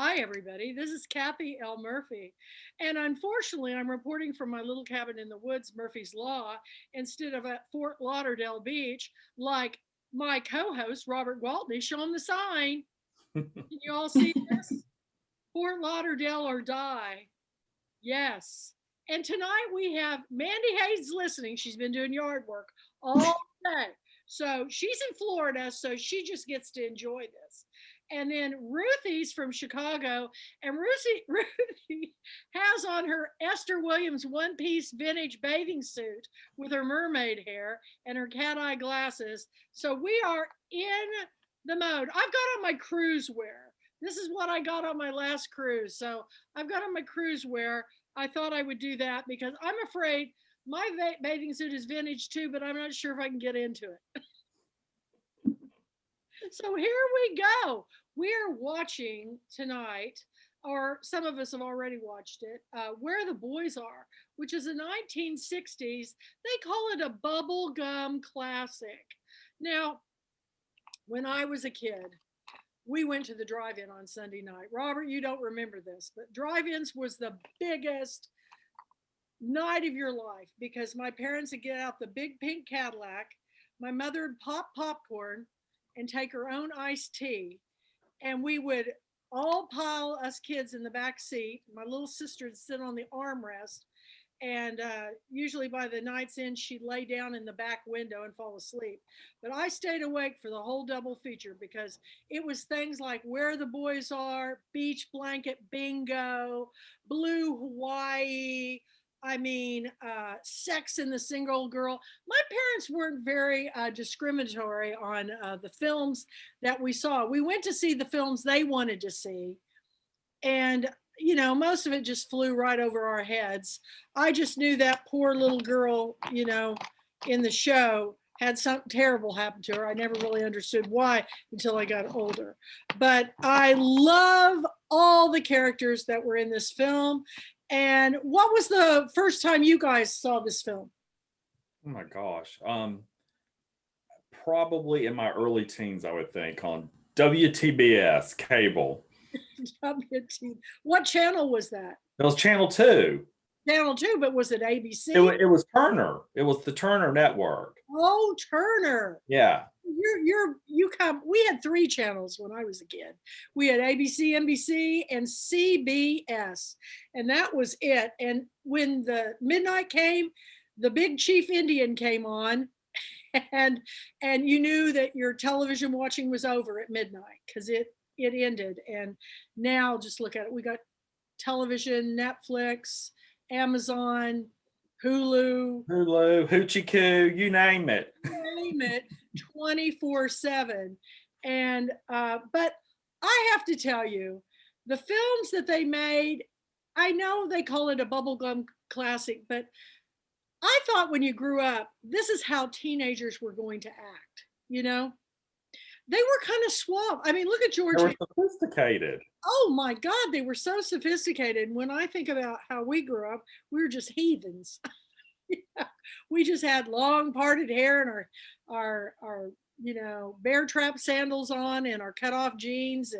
Hi, everybody. This is Kathy L. Murphy. And unfortunately, I'm reporting from my little cabin in the woods, Murphy's Law, instead of at Fort Lauderdale Beach, like my co host, Robert Gwaltney. Show him the sign. Can you all see this? Fort Lauderdale or die. Yes. And tonight we have Mandy Hayes listening. She's been doing yard work all day. So she's in Florida, so she just gets to enjoy this. And then Ruthie's from Chicago, and Ruthie has on her Esther Williams one-piece vintage bathing suit with her mermaid hair and her cat eye glasses. So we are in the mode. I've got on my cruise wear. This is what I got on my last cruise. So I've got on my cruise wear. I thought I would do that because I'm afraid my bathing suit is vintage too, but I'm not sure if I can get into it. So here we go. We're watching tonight, or some of us have already watched it, Where the Boys Are, which is a 1960s, they call it a bubblegum classic. Now, when I was a kid, we went to the drive-in on Sunday night. Robert, you don't remember this, but drive-ins was the biggest night of your life because my parents would get out the big pink Cadillac. My mother would pop popcorn and take her own iced tea, and we would all pile us kids in the back seat. My little sister would sit on the armrest, and usually by the night's end, she'd lay down in the back window and fall asleep. But I stayed awake for the whole double feature because it was things like Where the Boys Are, Beach Blanket Bingo, Blue Hawaii. Sex and the Single Girl. My parents weren't very discriminatory on the films that we saw. We went to see the films they wanted to see, and most of it just flew right over our heads. I just knew that poor little girl, in the show had something terrible happen to her. I never really understood why until I got older. But I love all the characters that were in this film. And what was the first time you guys saw this film? Oh my gosh. Probably in my early teens, I would think, on WTBS cable. What channel was that? It was Channel 2. Channel 2, but was it ABC? It was Turner. It was the Turner network. Oh, Turner. Yeah. You come. We had three channels when I was a kid. We had ABC, NBC, and CBS, and that was it. And when the midnight came, the Big Chief Indian came on, and you knew that your television watching was over at midnight because it ended. And now just look at it. We got television, Netflix, Amazon, Hulu, Hoochie Coo, you name it. 24/7. And but I have to tell you, the films that they made, I know they call it a bubblegum classic, but I thought when you grew up, this is how teenagers were going to act. They were kind of suave. I mean, look at George. They were sophisticated. Oh my God, they were so sophisticated. And when I think about how we grew up, we were just heathens. We just had long parted hair and our bear trap sandals on and our cut off jeans,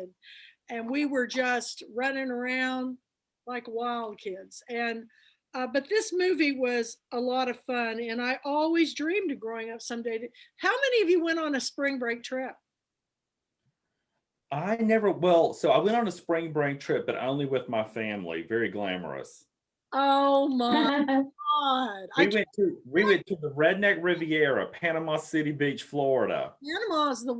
and we were just running around like wild kids. And but this movie was a lot of fun, and I always dreamed of growing up someday. How many of you went on a spring break trip? So I went on a spring break trip, but only with my family. Very glamorous. Oh my God. We went to the Redneck Riviera, Panama City Beach, Florida. Panama is the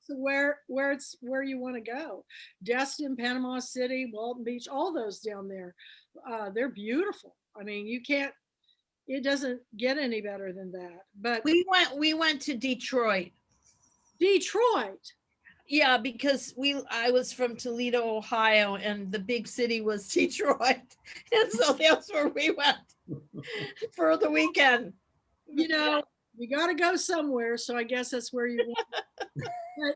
where you want to go. Destin, Panama City, Walton Beach, all those down there. They're beautiful. I mean, it doesn't get any better than that. But we went to Detroit. Detroit. Yeah, because I was from Toledo, Ohio, and the big city was Detroit. And so that's where we went for the weekend. You got to go somewhere, so I guess that's where you went. But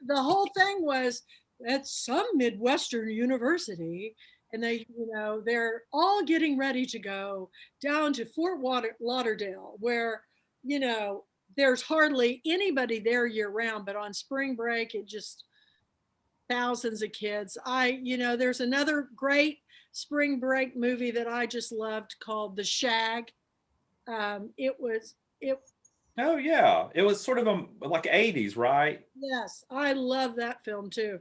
the whole thing was at some Midwestern university, and they're all getting ready to go down to Fort Lauderdale, where there's hardly anybody there year round, but on spring break, thousands of kids. There's another great spring break movie that I just loved called The Shag. It Oh yeah, it was sort of like 80s, right? Yes, I love that film too.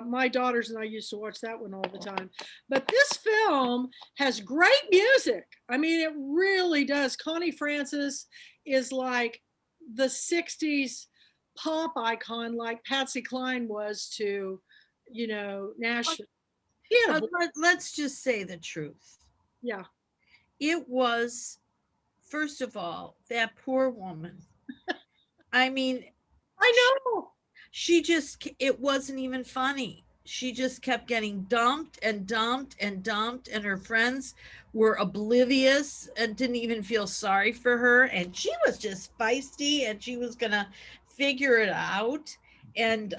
My daughters and I used to watch that one all the time. But this film has great music. I mean, it really does. Connie Francis is like the 60s pop icon, like Patsy Cline was to, Nashville. Yeah, Let's just say the truth. yeah, It was, first of all, that poor woman. I mean, I know. it wasn't even funny. She just kept getting dumped and dumped and dumped, and her friends were oblivious and didn't even feel sorry for her. And she was just feisty, and she was gonna figure it out. And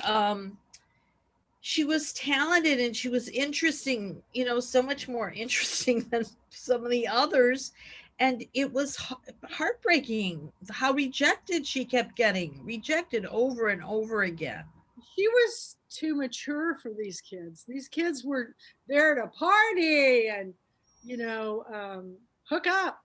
she was talented, and she was interesting, so much more interesting than some of the others. And it was heartbreaking how rejected she kept getting, rejected over and over again. She was too mature for these kids. These kids were there to party and, hook up.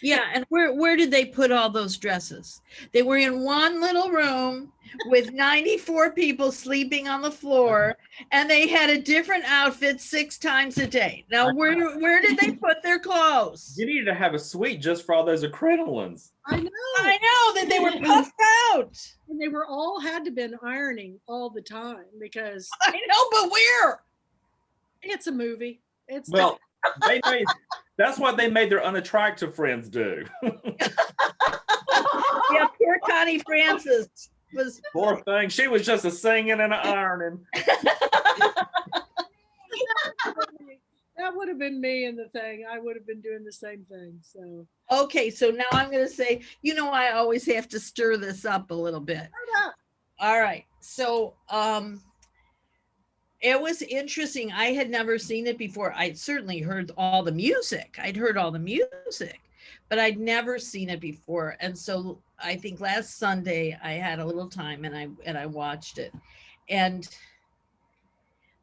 Yeah, and where did they put all those dresses? They were in one little room with 94 people sleeping on the floor, and they had a different outfit 6 times a day. Now, where did they put their clothes? You needed to have a suite just for all those acrylamines. I know that they were puffed out. And they were all had to been ironing all the time because I know, but where? It's a movie. That's what they made their unattractive friends do. Yeah, poor Connie Francis was poor thing. She was just a singing and an ironing. That would have been me in the thing. I would have been doing the same thing. So okay, so now I'm going to say, I always have to stir this up a little bit. All right, so it was interesting. I had never seen it before. I'd certainly heard all the music. But I'd never seen it before. And so I think last Sunday I had a little time and I watched it. And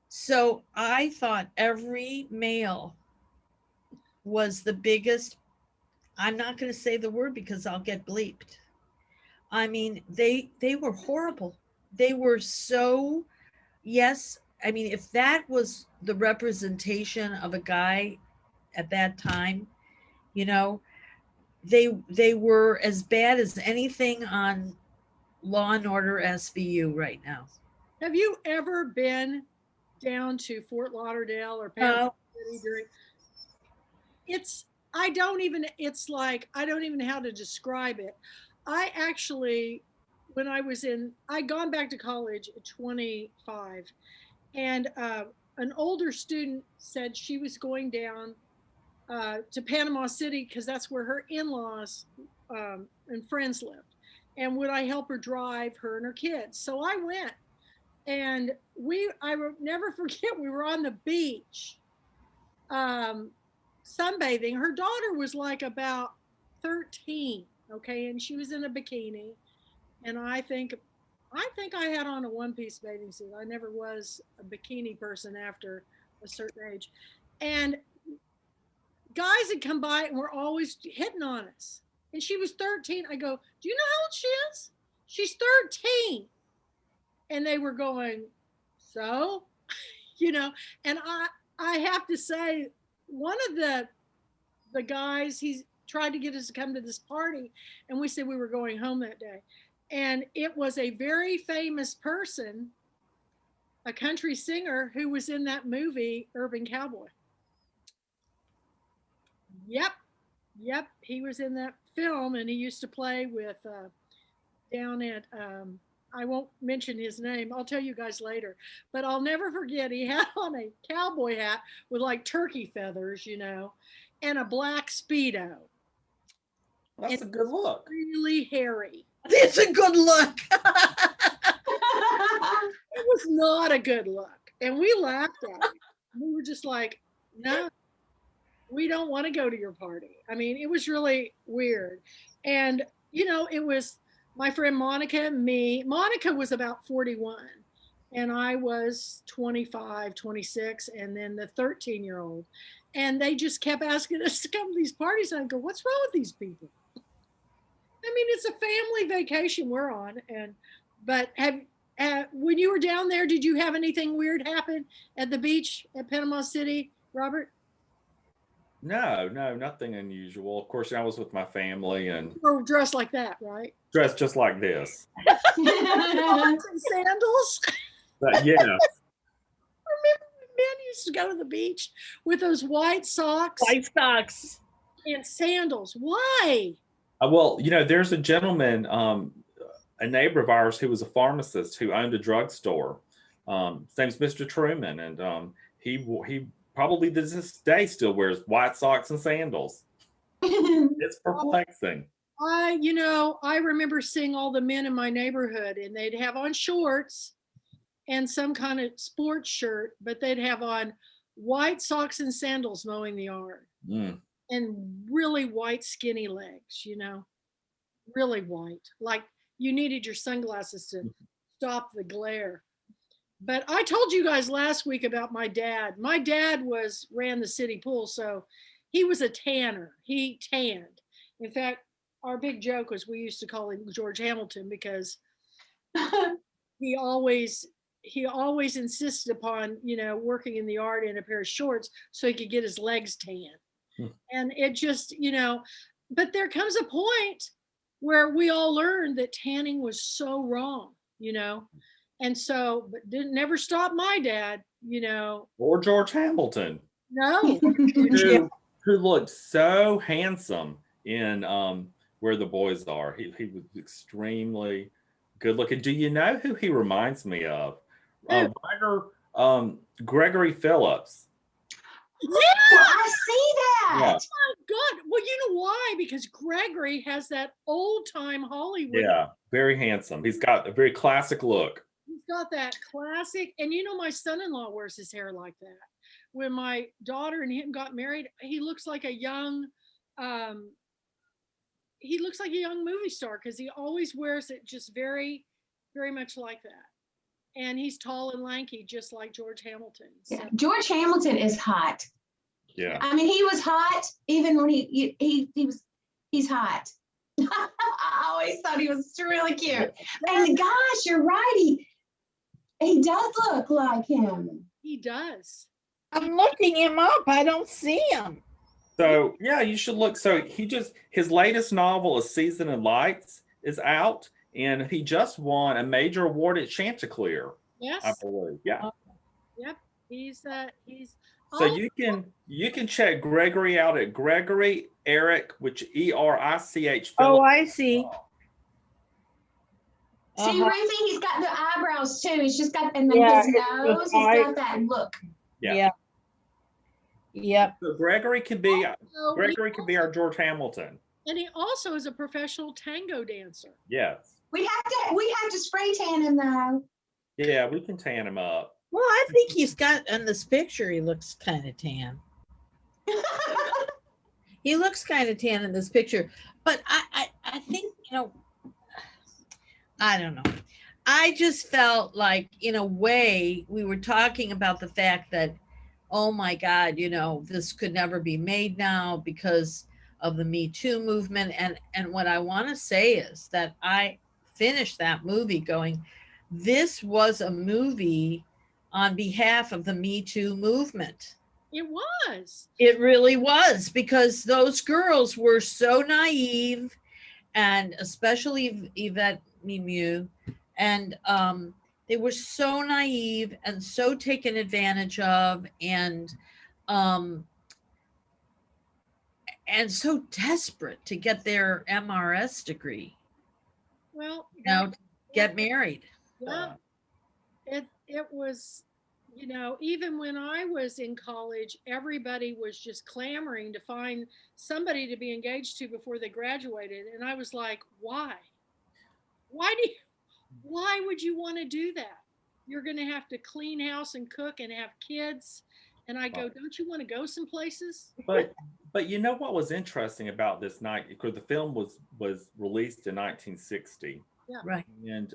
so I thought every male was the biggest. I'm not going to say the word because I'll get bleeped. I mean, they were horrible. They were so, yes. I mean, if that was the representation of a guy at that time, they were as bad as anything on Law and Order SVU right now. Have you ever been down to Fort Lauderdale or Panama City during? I don't even know how to describe it. I actually, when I'd gone back to college at 25. And an older student said she was going down to Panama City because that's where her in-laws and friends lived. And would I help her drive, her and her kids? So I went. And I will never forget, we were on the beach sunbathing. Her daughter was like about 13, okay? And she was in a bikini. And I think I had on a one-piece bathing suit. I never was a bikini person after a certain age. And guys had come by and were always hitting on us. And she was 13. I go, do you know how old she is? She's 13. And they were going, so? And I have to say, one of the guys, he tried to get us to come to this party. And we said we were going home that day. And it was a very famous person, a country singer who was in that movie, Urban Cowboy. Yep. He was in that film and he used to play with down at, I won't mention his name. I'll tell you guys later. But I'll never forget, he had on a cowboy hat with like turkey feathers, and a black Speedo. That's a good look. Really hairy. It's a good look. It was not a good look. And we laughed at it. We were just like, no, we don't want to go to your party. I mean, it was really weird. And, it was my friend Monica and me. Monica was about 41. and I was 25, 26, and then the 13-year-old. And they just kept asking us to come to these parties. And I go, what's wrong with these people? I mean, it's a family vacation we're on. But when you were down there, did you have anything weird happen at the beach at Panama City, Robert? No, no, nothing unusual. Of course, I was with my family and Or dressed like that, right? dressed just like this. And sandals. But yeah, Remember when men used to go to the beach with those white socks White socks. and sandals? Why? well, there's a gentleman, a neighbor of ours who was a pharmacist who owned a drugstore. His name's Mr. Truman, and he probably to this day still wears white socks and sandals. It's perplexing. I remember seeing all the men in my neighborhood, and they'd have on shorts and some kind of sports shirt, but they'd have on white socks and sandals mowing the yard, and really white skinny legs, really white, like you needed your sunglasses to stop the glare. But I told you guys last week about my dad. My dad ran the city pool, so he was a tanner. He tanned. In fact, our big joke was we used to call him George Hamilton because he always insisted upon working in the yard in a pair of shorts so he could get his legs tan. And it just but there comes a point where we all learned that tanning was so wrong, and so but didn't never stop my dad, Or George Hamilton, no. who looked so handsome in Where the Boys Are. He was extremely good looking. Do you know who he reminds me of? Writer Gregory Phillips. Yeah, I see that. Yeah. Oh my God. Well, you know why? Because Gregory has that old time Hollywood. Yeah, very handsome. He's got a very classic look. He's got that classic, and my son-in-law wears his hair like that. When my daughter and him got married, he looks like a young movie star because he always wears it just very, very much like that. And he's tall and lanky, just like George Hamilton. So. Yeah. George Hamilton is hot. Yeah. I mean, he was hot even when he's hot. I always thought he was really cute. And gosh, you're right. He does look like him. He does. I'm looking him up. I don't see him. So yeah, you should look. So his latest novel, A Season in Lights, is out, and he just won a major award at Chanticleer. Yes. I believe. Yeah. Yep. He's. So you can check Gregory out at Gregory Eric, which ERICH. Oh, I see. See, Ruthie, he's got the eyebrows too. He's just got, and then his nose, he's got that look. Yeah. Yep. So Gregory can be our George Hamilton. And he also is a professional tango dancer. Yes. We have to spray tan him though. Yeah, we can tan him up. Well, I think he's got in this picture. He looks kind of tan. He looks kind of tan in this picture, but I think I don't know. I just felt like, in a way, we were talking about the fact that, oh my God, this could never be made now because of the Me Too movement. And what I want to say is that I finished that movie going, this was a movie on behalf of the Me Too movement. It was. It really was, because those girls were so naive, and especially Yvette Mimieux, and they were so naive and so taken advantage of, and so desperate to get their MRS degree. Well, to get married. Yeah. It was, even when I was in college, everybody was just clamoring to find somebody to be engaged to before they graduated. And I was like, why? Why would you want to do that? You're going to have to clean house and cook and have kids. And I go, don't you want to go some places? But what was interesting about this night, because the film was released in 1960, Yeah. Right. And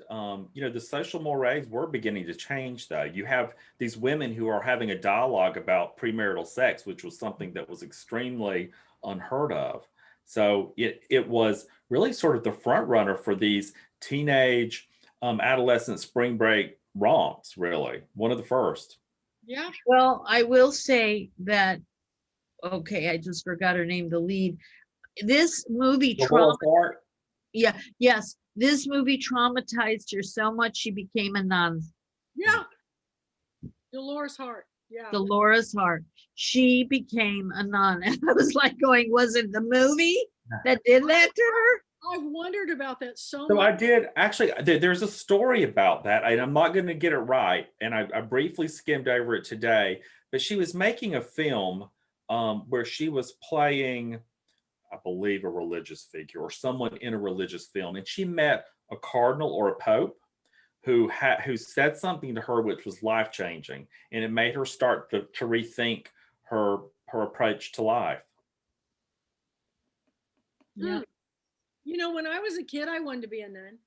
the social mores were beginning to change, though. You have these women who are having a dialogue about premarital sex, which was something that was extremely unheard of. So it was really sort of the front runner for these teenage, adolescent spring break romps. Really, one of the first. Yeah. Well, I will say that, okay, I just forgot her name, the lead. This movie Dolores Hart. yeah, yes, this movie traumatized her so much she became a nun. Yeah. Dolores Hart. Yeah. Dolores Hart. She became a nun. And I was like going, was it the movie that did that to her? I've wondered about that so So I much. did actually. There's a story about that, and I'm not going to get it right. And I briefly skimmed over it today. But she was making a film where she was playing, I believe, a religious figure or someone in a religious film, and she met a cardinal or a pope who said something to her which was life changing, and it made her start to rethink her approach to life. Yeah. When I was a kid, I wanted to be a nun.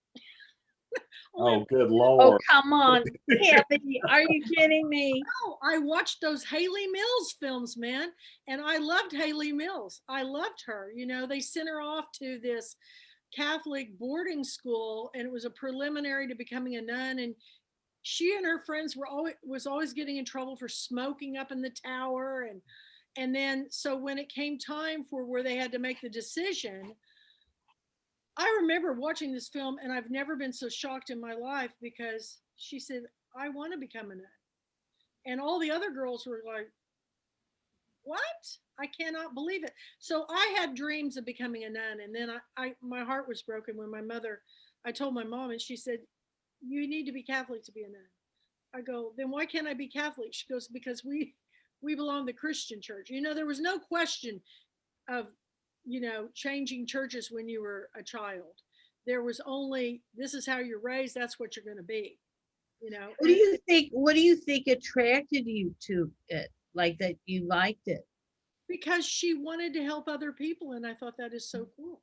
Oh, good Oh, Lord! come on, Kathy, are you kidding me? No, I watched those Haley Mills films, man, and I loved Haley Mills. I loved her. They sent her off to this Catholic boarding school, and it was a preliminary to becoming a nun. And she and her friends was always getting in trouble for smoking up in the tower, and then so when it came time for where they had to make the decision, I remember watching this film, and I've never been so shocked in my life because she said, I want to become a nun. And all the other girls were like, what? I cannot believe it. So I had dreams of becoming a nun. And then my heart was broken when I told my mom, and she said, you need to be Catholic to be a nun. I go, then why can't I be Catholic? She goes, because we belong to the Christian church. There was no question of, changing churches when you were a child. There was only, this is how you're raised. That's what you're going to be, What do you think attracted you to it? Like that you liked it? because she wanted to help other people. And I thought that is so cool.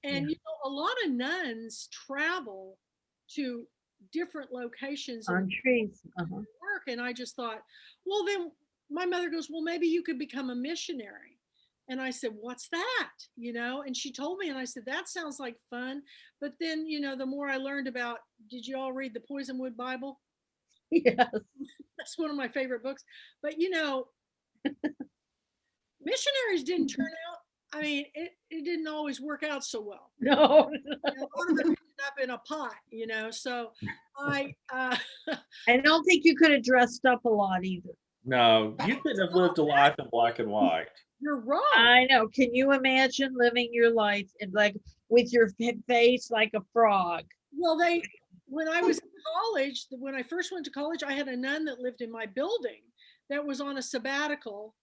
And, a lot of nuns travel to different locations and Countries. work. And I just thought, well, then my mother goes, well, maybe you could become a missionary. And I said, what's that? And she told me, and I said, that sounds like fun. But then, the more I learned about, did you all read the Poisonwood Bible? Yes. That's one of my favorite books. But, missionaries didn't turn out, I mean, it didn't always work out so well. No. A lot of them ended up in a pot, so I don't think you could have dressed up a lot either. No, you couldn't have lived a life in black and white. You're wrong. I know. Can you imagine living your life in with your face like a frog? Well, when I was in college, when I first went to college, I had a nun that lived in my building that was on a sabbatical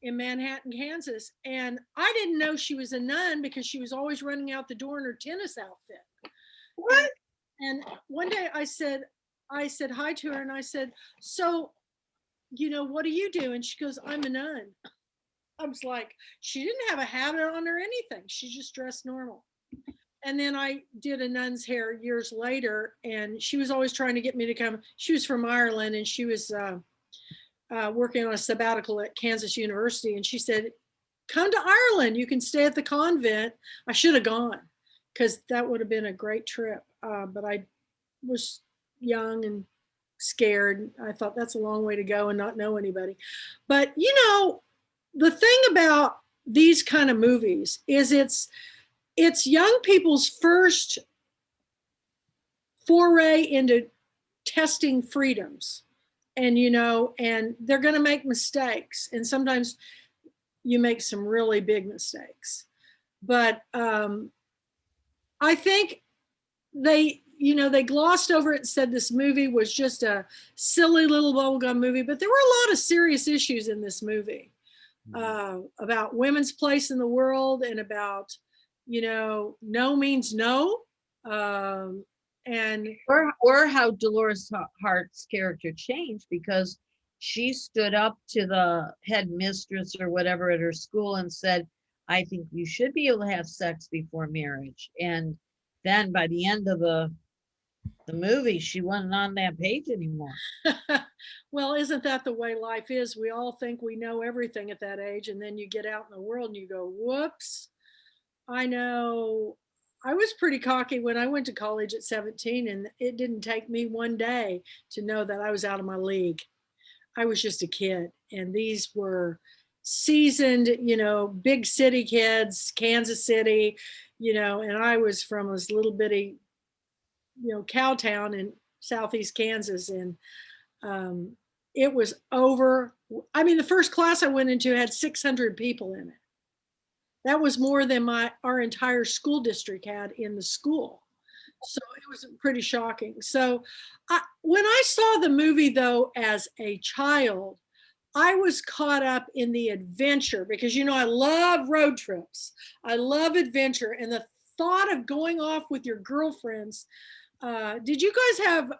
in Manhattan, Kansas. And I didn't know she was a nun because she was always running out the door in her tennis outfit. What? And one day I said hi to her, and I said, so, what do you do? And she goes, I'm a nun. I was like, she didn't have a habit on or anything. She just dressed normal. And then I did a nun's hair years later, and she was always trying to get me to come. She was from Ireland, and she was working on a sabbatical at Kansas University. And she said, come to Ireland. You can stay at the convent. I should have gone because that would have been a great trip. But I was young and scared. I thought that's a long way to go and not know anybody. But, the thing about these kind of movies is it's young people's first foray into testing freedoms. And, and they're going to make mistakes. And sometimes you make some really big mistakes. But I think they glossed over it and said this movie was just a silly little bubblegum movie. But there were a lot of serious issues in this movie about women's place in the world and about, no means no. And or how Dolores Hart's character changed because she stood up to the headmistress or whatever at her school and said, I think you should be able to have sex before marriage. And then by the end of the movie, she wasn't on that page anymore. Well, isn't that the way life is? We all think we know everything at that age, and then you get out in the world and you go, whoops. I know I was pretty cocky when I went to college at 17, and it didn't take me one day to know that I was out of my league. I was just a kid, and these were seasoned, big city kids, Kansas City, and I was from this little bitty, cow town in southeast Kansas, and it was over. I mean, the first class I went into had 600 people in it. That was more than our entire school district had in the school. So it was pretty shocking. So when I saw the movie, though, as a child, I was caught up in the adventure because, I love road trips. I love adventure. And the thought of going off with your girlfriends. Did you guys have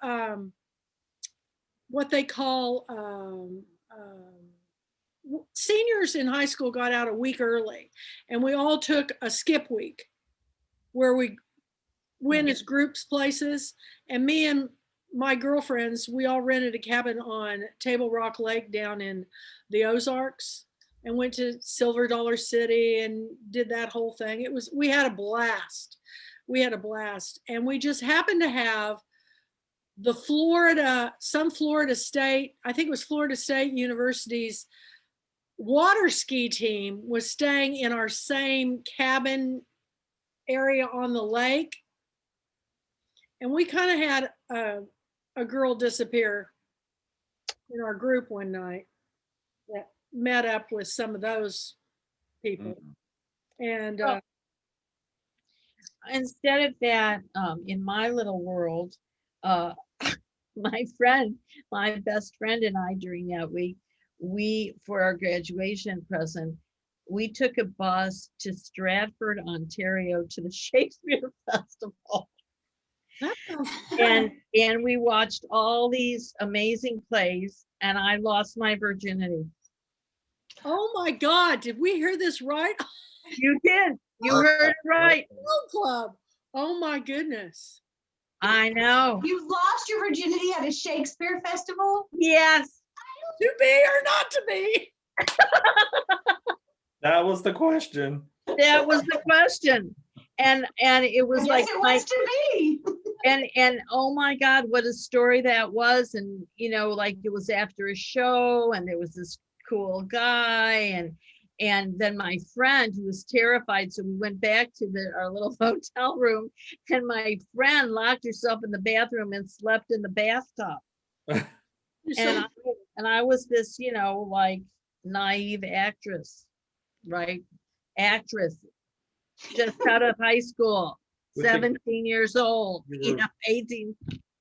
what they call seniors in high school got out a week early, and we all took a skip week where we went as groups places, and me and my girlfriends, we all rented a cabin on Table Rock Lake down in the Ozarks and went to Silver Dollar City and did that whole thing. We had a blast. And we just happened to have some Florida State, I think it was Florida State University's water ski team was staying in our same cabin area on the lake. And we kind of had a girl disappear in our group one night that met up with some of those people. And instead of that, in my little world, my best friend and I, during that week, for our graduation present, we took a bus to Stratford, Ontario, to the Shakespeare Festival. And we watched all these amazing plays, and I lost my virginity. Oh my God, did we hear this right? You did. You heard it right. Club. Oh my goodness. I know. You lost your virginity at a Shakespeare festival? Yes. To be or not to be? That was the question. That was the question. And it was like it was to be. And oh my God, what a story that was. And like it was after a show, and there was this cool guy, and then my friend, who was terrified, so we went back to our little hotel room, and my friend locked herself in the bathroom and slept in the bathtub. And I was this, like naive actress, right? Actress, just out of high school, 17 years old, 18.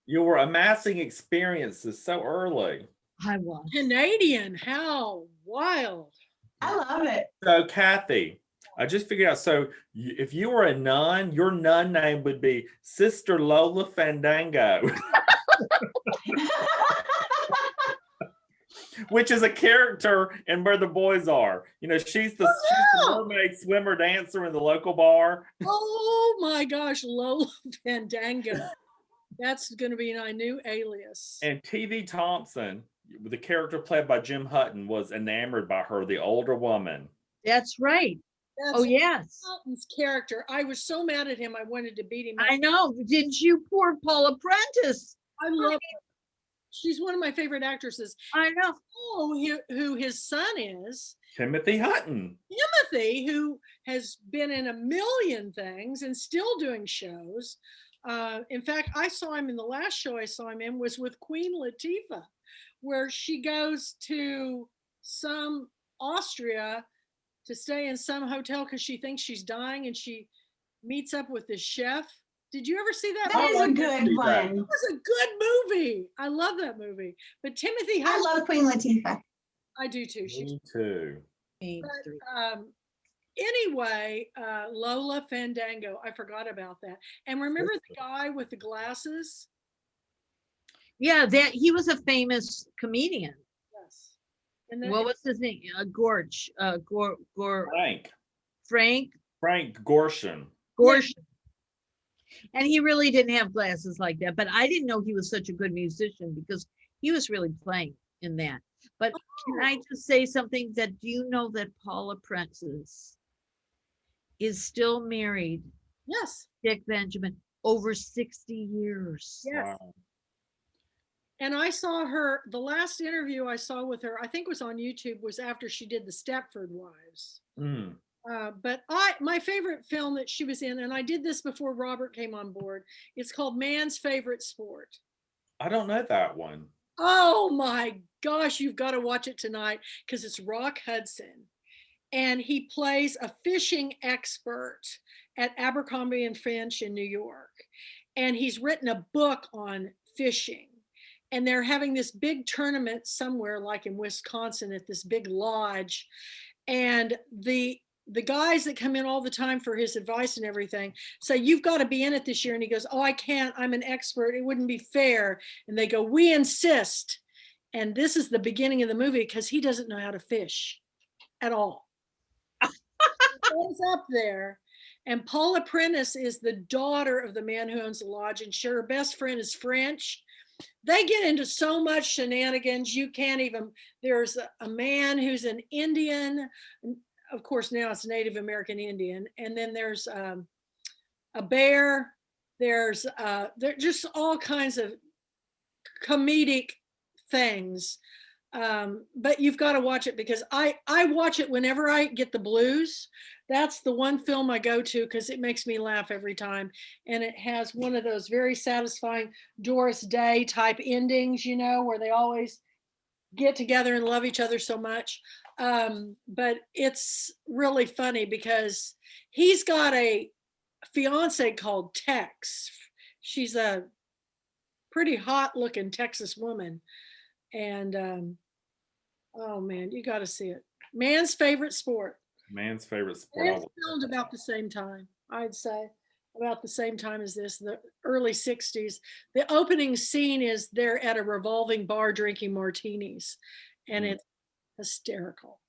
You were amassing experiences so early. I was. Canadian, how wild. I love it. So Kathy, I just figured out, so if you were a nun, your nun name would be Sister Lola Fandango. Which is a character in Where the Boys Are. She's the mermaid swimmer dancer in the local bar. Oh my gosh, Lola Fandango. That's going to be my new alias. And TV Thompson, the character played by Jim Hutton, was enamored by her, the older woman. That's right. That's yes. Hutton's character. I was so mad at him, I wanted to beat him up. I know. Didn't you? Poor Paula Prentice. I love her. She's one of my favorite actresses. I know. Oh, who his son is. Timothy Hutton. Timothy, who has been in a million things and still doing shows. In fact, I saw him in the last show I saw him in was with Queen Latifah, where she goes to some Austria to stay in some hotel because she thinks she's dying, and she meets up with the chef. Did you ever see that? That is a good one. It was a good movie. I love that movie. But Timothy I love Queen Latifah. I do too. Me too. But, anyway, Lola Fandango. I forgot about that. And remember the guy with the glasses? Yeah, that he was a famous comedian. Yes. And then, What was his name? Gorge. Frank Frank Gorshin. Gorshin. And he really didn't have glasses like that, but I didn't know he was such a good musician because he was really playing in that. But can I just say something, that do you know that Paula Prentice is still married, Yes. Dick Benjamin, over 60 years? Yes. Wow. And I saw her, the last interview I saw with her, I think was on YouTube, was after she did the Stepford Wives. Mm. But my favorite film that she was in, and I did this before Robert came on board, it's called Man's Favorite Sport. I don't know that one. Oh my gosh, you've got to watch it tonight because it's Rock Hudson. And he plays a fishing expert at Abercrombie and Finch in New York. And he's written a book on fishing. And they're having this big tournament somewhere, like in Wisconsin, at this big lodge. And the guys that come in all the time for his advice and everything say, you've got to be in it this year. And he goes, oh, I can't. I'm an expert. It wouldn't be fair. And they go, we insist. And this is the beginning of the movie because he doesn't know how to fish at all. He's up there. And Paula Prentice is the daughter of the man who owns the lodge, and her best friend is French. They get into so much shenanigans. You can't even, there's a man who's an Indian. Of course, now it's Native American Indian. And then there's a bear. There's just all kinds of comedic things. But you've got to watch it because I watch it whenever I get the blues. That's the one film I go to because it makes me laugh every time. And it has one of those very satisfying Doris Day type endings, you know, where they always get together and love each other so much. But it's really funny because he's got a fiance called Tex. She's a pretty hot looking Texas woman. And oh man, you got to see it. Man's Favorite Sport. Man's Favorite Sport. It's filmed about the same time, I'd say, about the same time as this, the early 60s. The opening scene is they're at a revolving bar drinking martinis, and it's hysterical.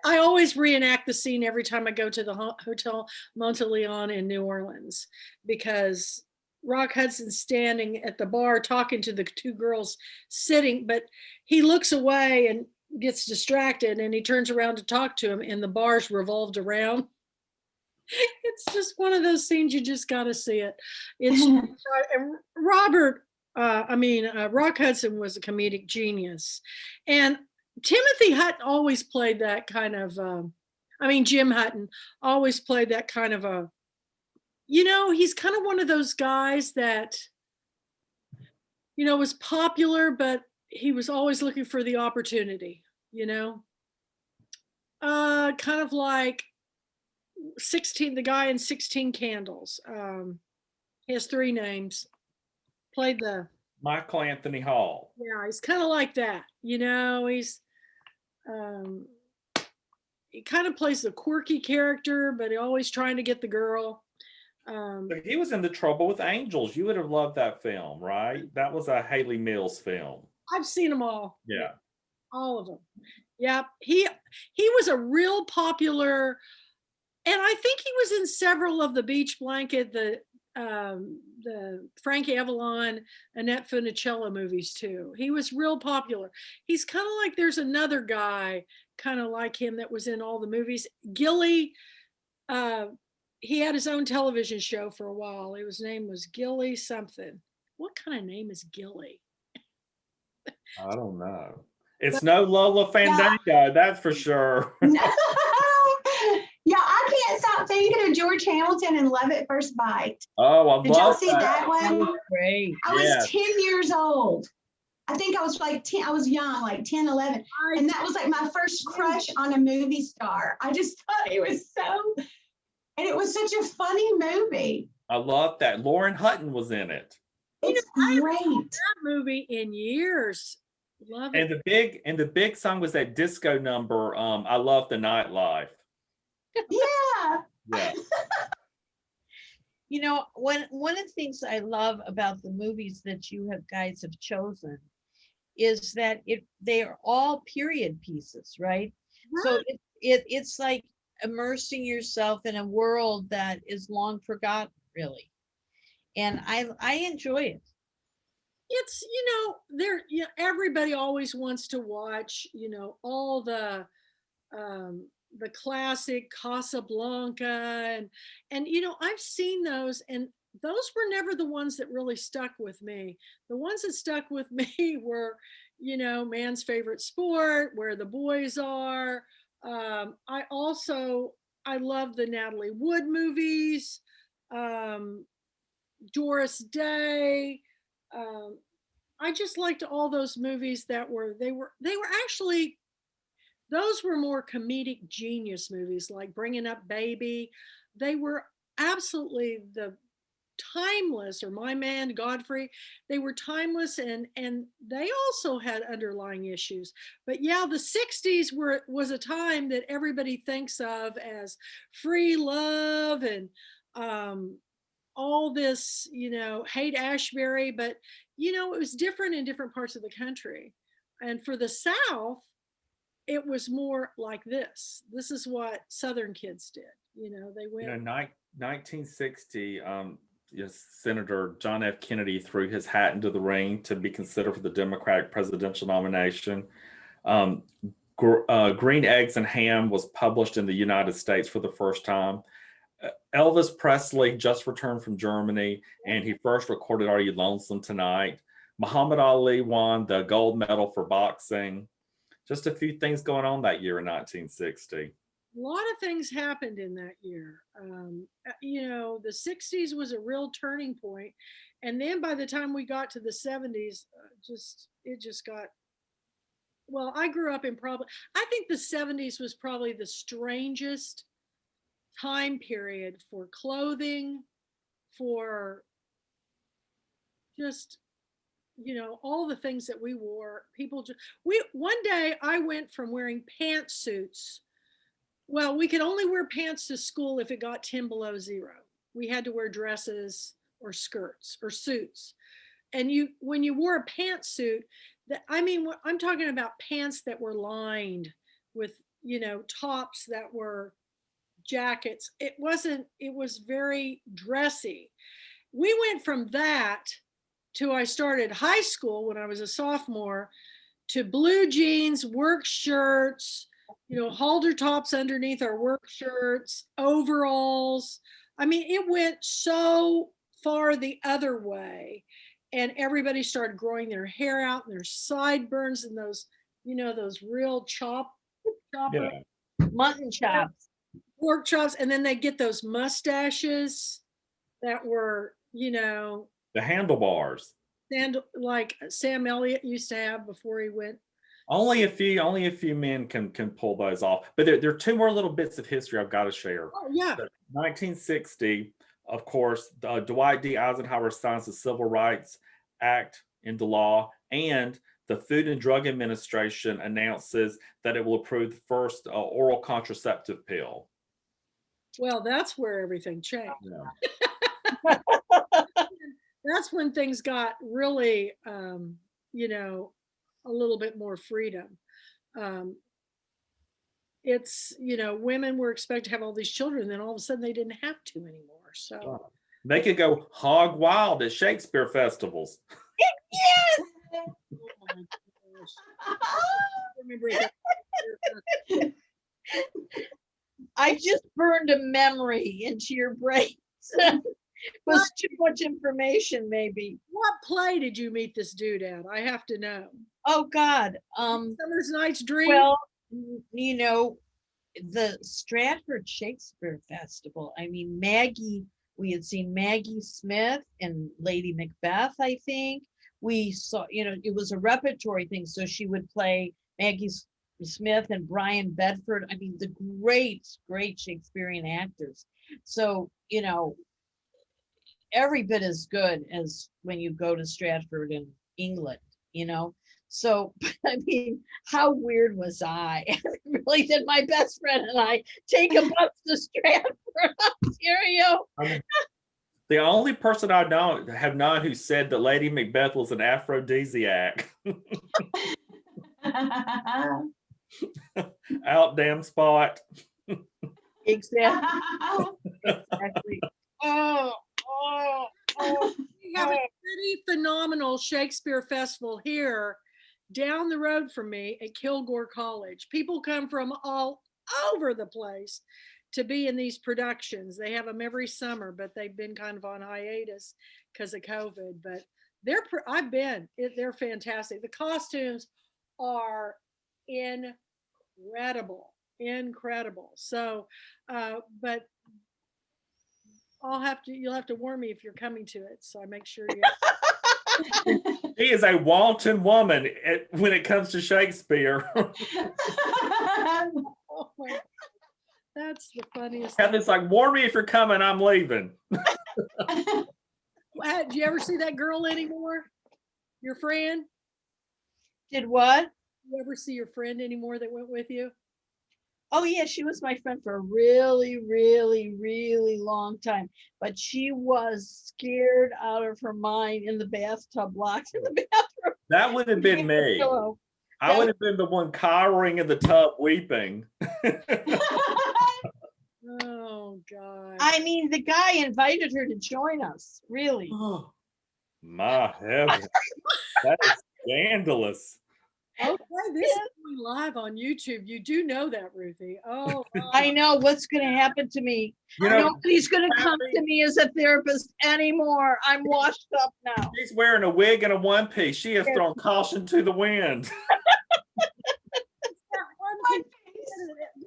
I always reenact the scene every time I go to the Hotel Monteleone in New Orleans because Rock Hudson's standing at the bar talking to the two girls sitting, but he looks away and gets distracted and he turns around to talk to him and the bar's revolved around. It's just one of those scenes you just got to see it. It's Rock Hudson was a comedic genius, and Timothy Hutton always played that kind of. Jim Hutton always played that kind of a. You know, he's kind of one of those guys that, you know, was popular, but he was always looking for the opportunity, you know, kind of like the guy in 16 Candles. He has 3 names. Played the Michael Anthony Hall. Yeah, he's kind of like that, you know. He's he kind of plays the quirky character, but he always trying to get the girl. But he was in The Trouble with Angels. You would have loved that film, right? That was a Haley Mills film. I've seen them all. Yeah. All of them. Yeah, he was a real popular, and I think he was in several of the Beach Blanket, the Frankie Avalon, Annette Funicello movies too. He was real popular. He's kind of like, there's another guy kind of like him that was in all the movies. Gilly, he had his own television show for a while. His name was Gilly something. What kind of name is Gilly? I don't know. It's no Lola Fandango, that's for sure. No. Yeah, I can't stop thinking of George Hamilton and Love at First Bite. Oh, I Did y'all love see that. that one? Great. I was Yes. 10 years old. I think I was like 10, I was young, like 10, 11. And that was like my first crush on a movie star. I just thought it was and it was such a funny movie. I love that. Lauren Hutton was in it. It's I haven't great. seen that movie in years. Love it. And the big song was that disco number, I Love the Nightlife. Yeah. Yeah. You know, one of the things I love about the movies that you guys have chosen is that they are all period pieces, right? So it's like immersing yourself in a world that is long forgotten, really. and I enjoy it. It's, there, everybody always wants to watch, all the classic Casablanca and I've seen those, and those were never the ones that really stuck with me. The ones that stuck with me were, Man's Favorite Sport, Where the Boys Are. I love the Natalie Wood movies, um, Doris Day. Um, I just liked all those movies they were actually, those were more comedic genius movies, like Bringing Up Baby. They were absolutely the timeless, or My Man Godfrey. They were timeless, and they also had underlying issues. But yeah, the 60s was a time that everybody thinks of as free love and um all this, hate Ashbury, but it was different in different parts of the country. And for the South, it was more like this. This is what Southern kids did. They went. 1960, yes, Senator John F. Kennedy threw his hat into the ring to be considered for the Democratic presidential nomination. Um, Green Eggs and Ham was published in the United States for the first time. Elvis Presley just returned from Germany, and he first recorded Are You Lonesome Tonight? Muhammad Ali won the gold medal for boxing. Just a few things going on that year in 1960. A lot of things happened in that year. The 60s was a real turning point. And then by the time we got to the 70s, it just got, well, I grew up I think the 70s was probably the strangest time period for clothing, for just, all the things that we wore. One day I went from wearing pantsuits. Well, we could only wear pants to school if it got 10 below zero. We had to wear dresses or skirts or suits. And when you wore a pantsuit, I'm talking about pants that were lined with, tops that were jackets. It was very dressy. We went from that to, I started high school when I was a sophomore, to blue jeans, work shirts, halter tops underneath our work shirts, overalls. It went so far the other way. And everybody started growing their hair out and their sideburns and those, those real chopper, Yeah. Mutton chops. pork chops. And then they get those mustaches that were, The handlebars. like Sam Elliott used to have before he went. Only a few men can pull those off. But there are two more little bits of history I've got to share. Oh yeah. 1960, of course, Dwight D. Eisenhower signs the Civil Rights Act into law, and the Food and Drug Administration announces that it will approve the first oral contraceptive pill. Well, that's where everything changed. Yeah. That's when things got really, a little bit more freedom. It's, women were expected to have all these children, and then all of a sudden they didn't have to anymore. So They could go hog wild at Shakespeare festivals. Yes. oh my gosh. I just burned a memory into your brain. Was too much information, maybe. What play did you meet this dude at? I have to know. Oh God. Summer's Night's Dream. Well, the Stratford Shakespeare Festival. Maggie, we had seen Maggie Smith and Lady Macbeth, I think. We saw, it was a repertory thing. So she would play Maggie Smith and Brian Bedford. The great, great Shakespearean actors. So, every bit as good as when you go to Stratford in England, So, how weird was I? Really, did my best friend and I take a bus to Stratford, Ontario? The only person I have known who said that Lady Macbeth was an aphrodisiac. Out damn spot. Exactly. Exactly. Oh, We have a pretty phenomenal Shakespeare festival here down the road from me at Kilgore College. People come from all over the place to be in these productions. They have them every summer, but they've been kind of on hiatus because of COVID. But they're fantastic. The costumes are incredible, incredible. So, but you'll have to warn me if you're coming to it. So I make sure you. She is a wanton woman when it comes to Shakespeare. Oh my, that's the funniest. And it's like, warn me if you're coming, I'm leaving. Do you ever see that girl anymore? Your friend? Did what? You ever see your friend anymore that went with you? Oh yeah, she was my friend for a really, really, really long time. But she was scared out of her mind in the bathtub, locked in the bathroom. That would have been me. Pillow. I would have been the one cowering in the tub weeping. Oh God. I mean, the guy invited her to join us, really. Oh, my heavens. That is scandalous. Okay, this is going live on YouTube. You do know that, Ruthie. Oh, I know what's going to happen to me. You know, Nobody's going to come to me as a therapist anymore. I'm washed up now. she's wearing a wig and a one piece. She has thrown caution to the wind.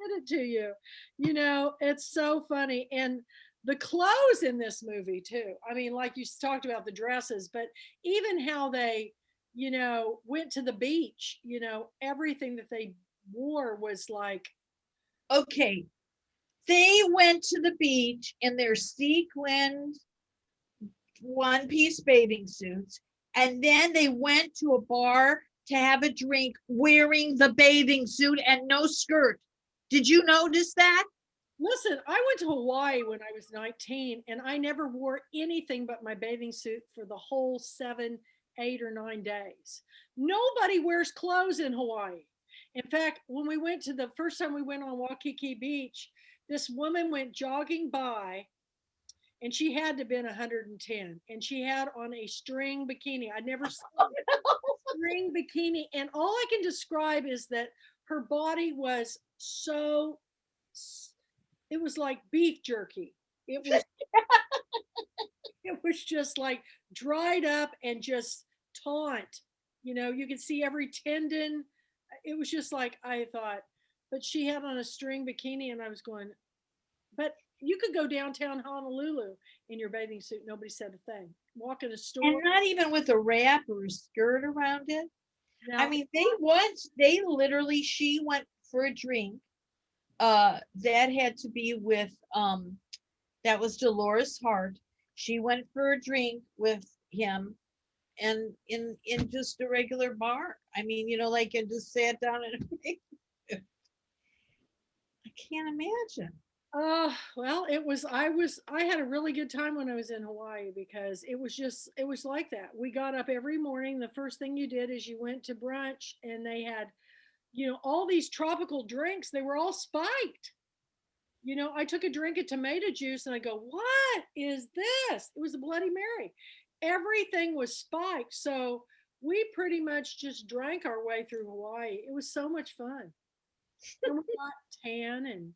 did it to you. You know, it's so funny. And the clothes in this movie too. I mean, like you talked about the dresses, but even how they, you know, went to the beach, you know, everything that they wore was like. Okay. They went to the beach in their sequined one-piece bathing suits, and then they went to a bar to have a drink wearing the bathing suit and no skirt. Did you notice that? Listen, I went to Hawaii when I was 19 and I never wore anything but my bathing suit for the whole 7, 8, or 9 days. Nobody wears clothes in Hawaii. In fact, when we went to the first time we went on Waikiki Beach, this woman went jogging by and she had to have been 110 and she had on a string bikini. I'd never seen a string bikini. And all I can describe is that her body was so, it was like beef jerky. It was just like dried up and just taut. You know, you could see every tendon. It was just like, I thought, but she had on a string bikini and I was going, but you could go downtown Honolulu in your bathing suit. Nobody said a thing. Walk in a store. And not even with a wrap or a skirt around it. Now, I mean, she went for a drink. That had to be with, that was Dolores Hart. She went for a drink with him and in just a regular bar. I mean, you know, like, and just sat down and I can't imagine. well, I had a really good time when I was in Hawaii because it was like that. We got up every morning. The first thing you did is you went to brunch and they had, you know, all these tropical drinks. They were all spiked. You know, I took a drink of tomato juice and I go, what is this? It was a Bloody Mary. Everything was spiked. So we pretty much just drank our way through Hawaii. It was so much fun. And we got tan and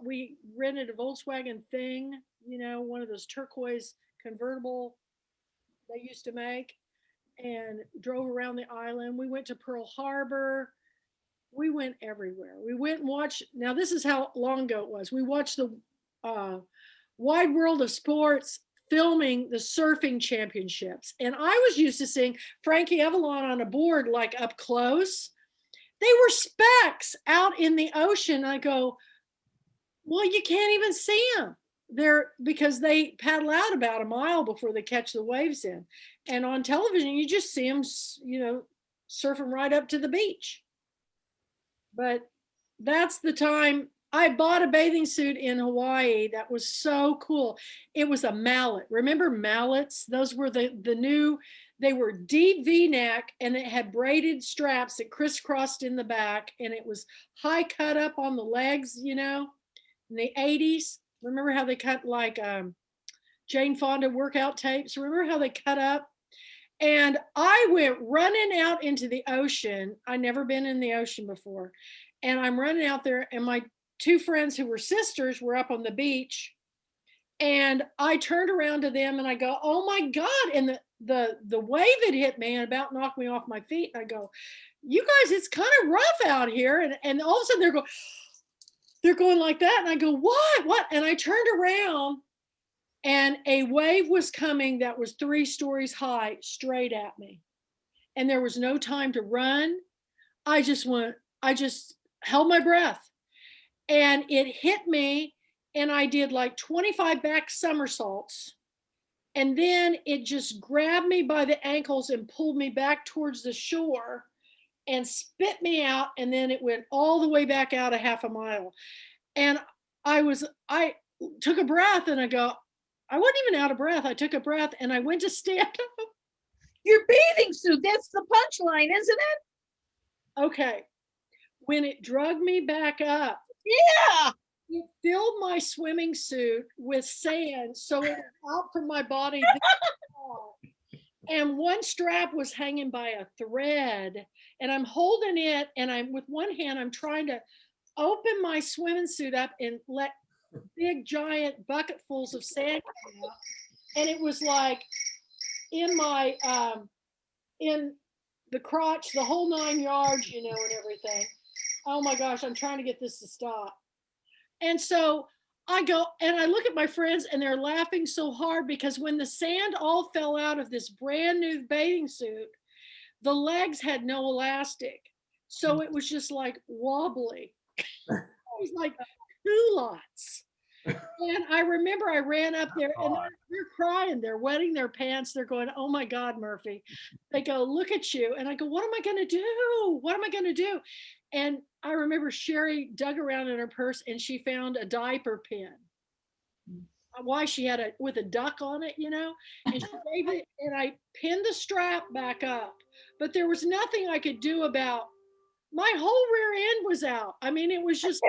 we rented a Volkswagen Thing, you know, one of those turquoise convertible they used to make, and drove around the island. We went to Pearl Harbor. We went everywhere. We went and watched. Now, this is how long ago it was. We watched the Wide World of Sports filming the surfing championships. And I was used to seeing Frankie Avalon on a board, like up close. They were specks out in the ocean. I go, well, you can't even see them. They're because they paddle out about a mile before they catch the waves in. And on television, you just see them, you know, surfing right up to the beach. But that's the time I bought a bathing suit in Hawaii. That was so cool. It was a mallet. Remember mallets? Those were the new, they were deep V-neck and it had braided straps that crisscrossed in the back and it was high cut up on the legs, you know, in the 80s. Remember how they cut like Jane Fonda workout tapes. Remember how they cut up? And I went running out into the ocean. I'd never been in the ocean before. And I'm running out there, and my two friends who were sisters were up on the beach. And I turned around to them and I go, oh my God. And the wave had hit me and about knocked me off my feet. And I go, you guys, it's kind of rough out here. And all of a sudden they're going like that. And I go, what? And I turned around, and a wave was coming that was 3 stories high straight at me. And there was no time to run. I just held my breath, and it hit me, and I did like 25 back somersaults. And then it just grabbed me by the ankles and pulled me back towards the shore and spit me out. And then it went all the way back out a half a mile. And I took a breath, and I go, I wasn't even out of breath. I took a breath and I went to stand up. Your bathing suit, that's the punchline, isn't it? Okay. When it dragged me back up, Yeah. it filled my swimming suit with sand, so it was out from my body. And one strap was hanging by a thread, and I'm holding it, and I'm with one hand, I'm trying to open my swimming suit up and let big giant bucketfuls of sand come out. And it was like in my in the crotch, the whole 9 yards, and everything. Oh my gosh, I'm trying to get this to stop. And so I go and I look at my friends, and they're laughing so hard because when the sand all fell out of this brand new bathing suit, the legs had no elastic. So it was just like wobbly. It was like culottes. And I remember I ran up there, and they're crying, they're wetting their pants, they're going, oh my God, Murphy. They go, look at you. And I go, what am I going to do? What am I going to do? And I remember Sherry dug around in her purse, and she found a diaper pin. Why she had it with a duck on it, and she gave it, and I pinned the strap back up, but there was nothing I could do about my whole rear end was out. I mean, it was just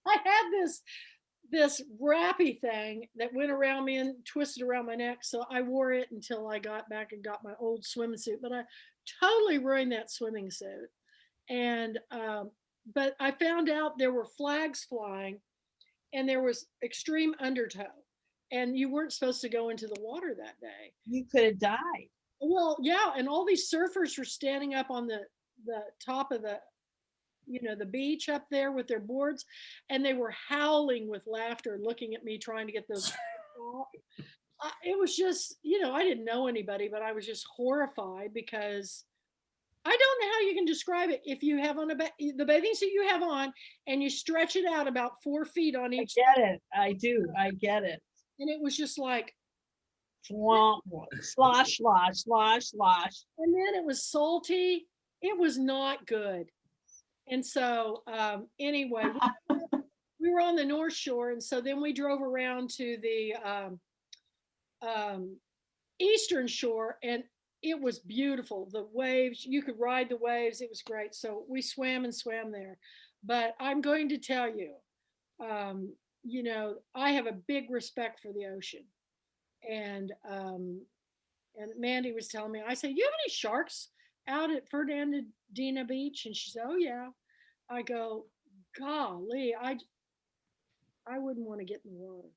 I had this wrappy thing that went around me and twisted around my neck. So I wore it until I got back and got my old swimming suit, but I totally ruined that swimming suit. And, but I found out there were flags flying, and there was extreme undertow, and you weren't supposed to go into the water that day. You could have died. Well, yeah. And all these surfers were standing up on the top of the beach up there with their boards, and they were howling with laughter, looking at me, trying to get those off. It was just, I didn't know anybody, but I was just horrified because I don't know how you can describe it. If you have on the bathing suit you have on, and you stretch it out about 4 feet on each. I get it. I do. I get it. And it was just like, swamp, slosh, slosh, slosh, slosh. And then it was salty. It was not good. And so anyway, we were on the North Shore. And so then we drove around to the Eastern Shore, and it was beautiful. The waves, you could ride the waves. It was great. So we swam there. But I'm going to tell you, I have a big respect for the ocean. And Mandy was telling me, I said, you have any sharks out at Fernandina Beach? And she said, oh yeah. I go, golly, I wouldn't want to get in the water.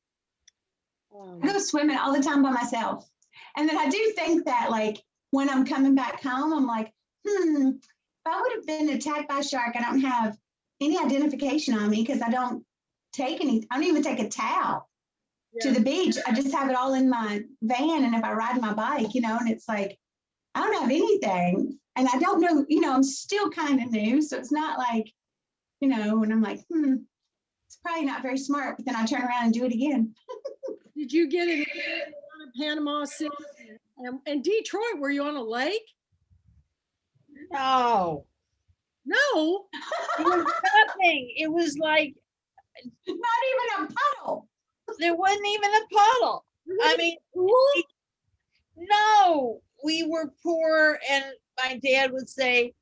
I go swimming all the time by myself. And then I do think that, like, when I'm coming back home, I'm like, if I would have been attacked by a shark, I don't have any identification on me because I don't even take a towel to the beach. I just have it all in my van. And if I ride my bike, and it's like, I don't have anything. And I don't know, I'm still kind of new. So it's not like, and I'm like, it's probably not very smart. But then I turn around and do it again. Did you get it in Panama City and Detroit? Were you on a lake? No. No. It was nothing. It was like not even a puddle. There wasn't even a puddle. I mean, no, we were poor, and my dad would say,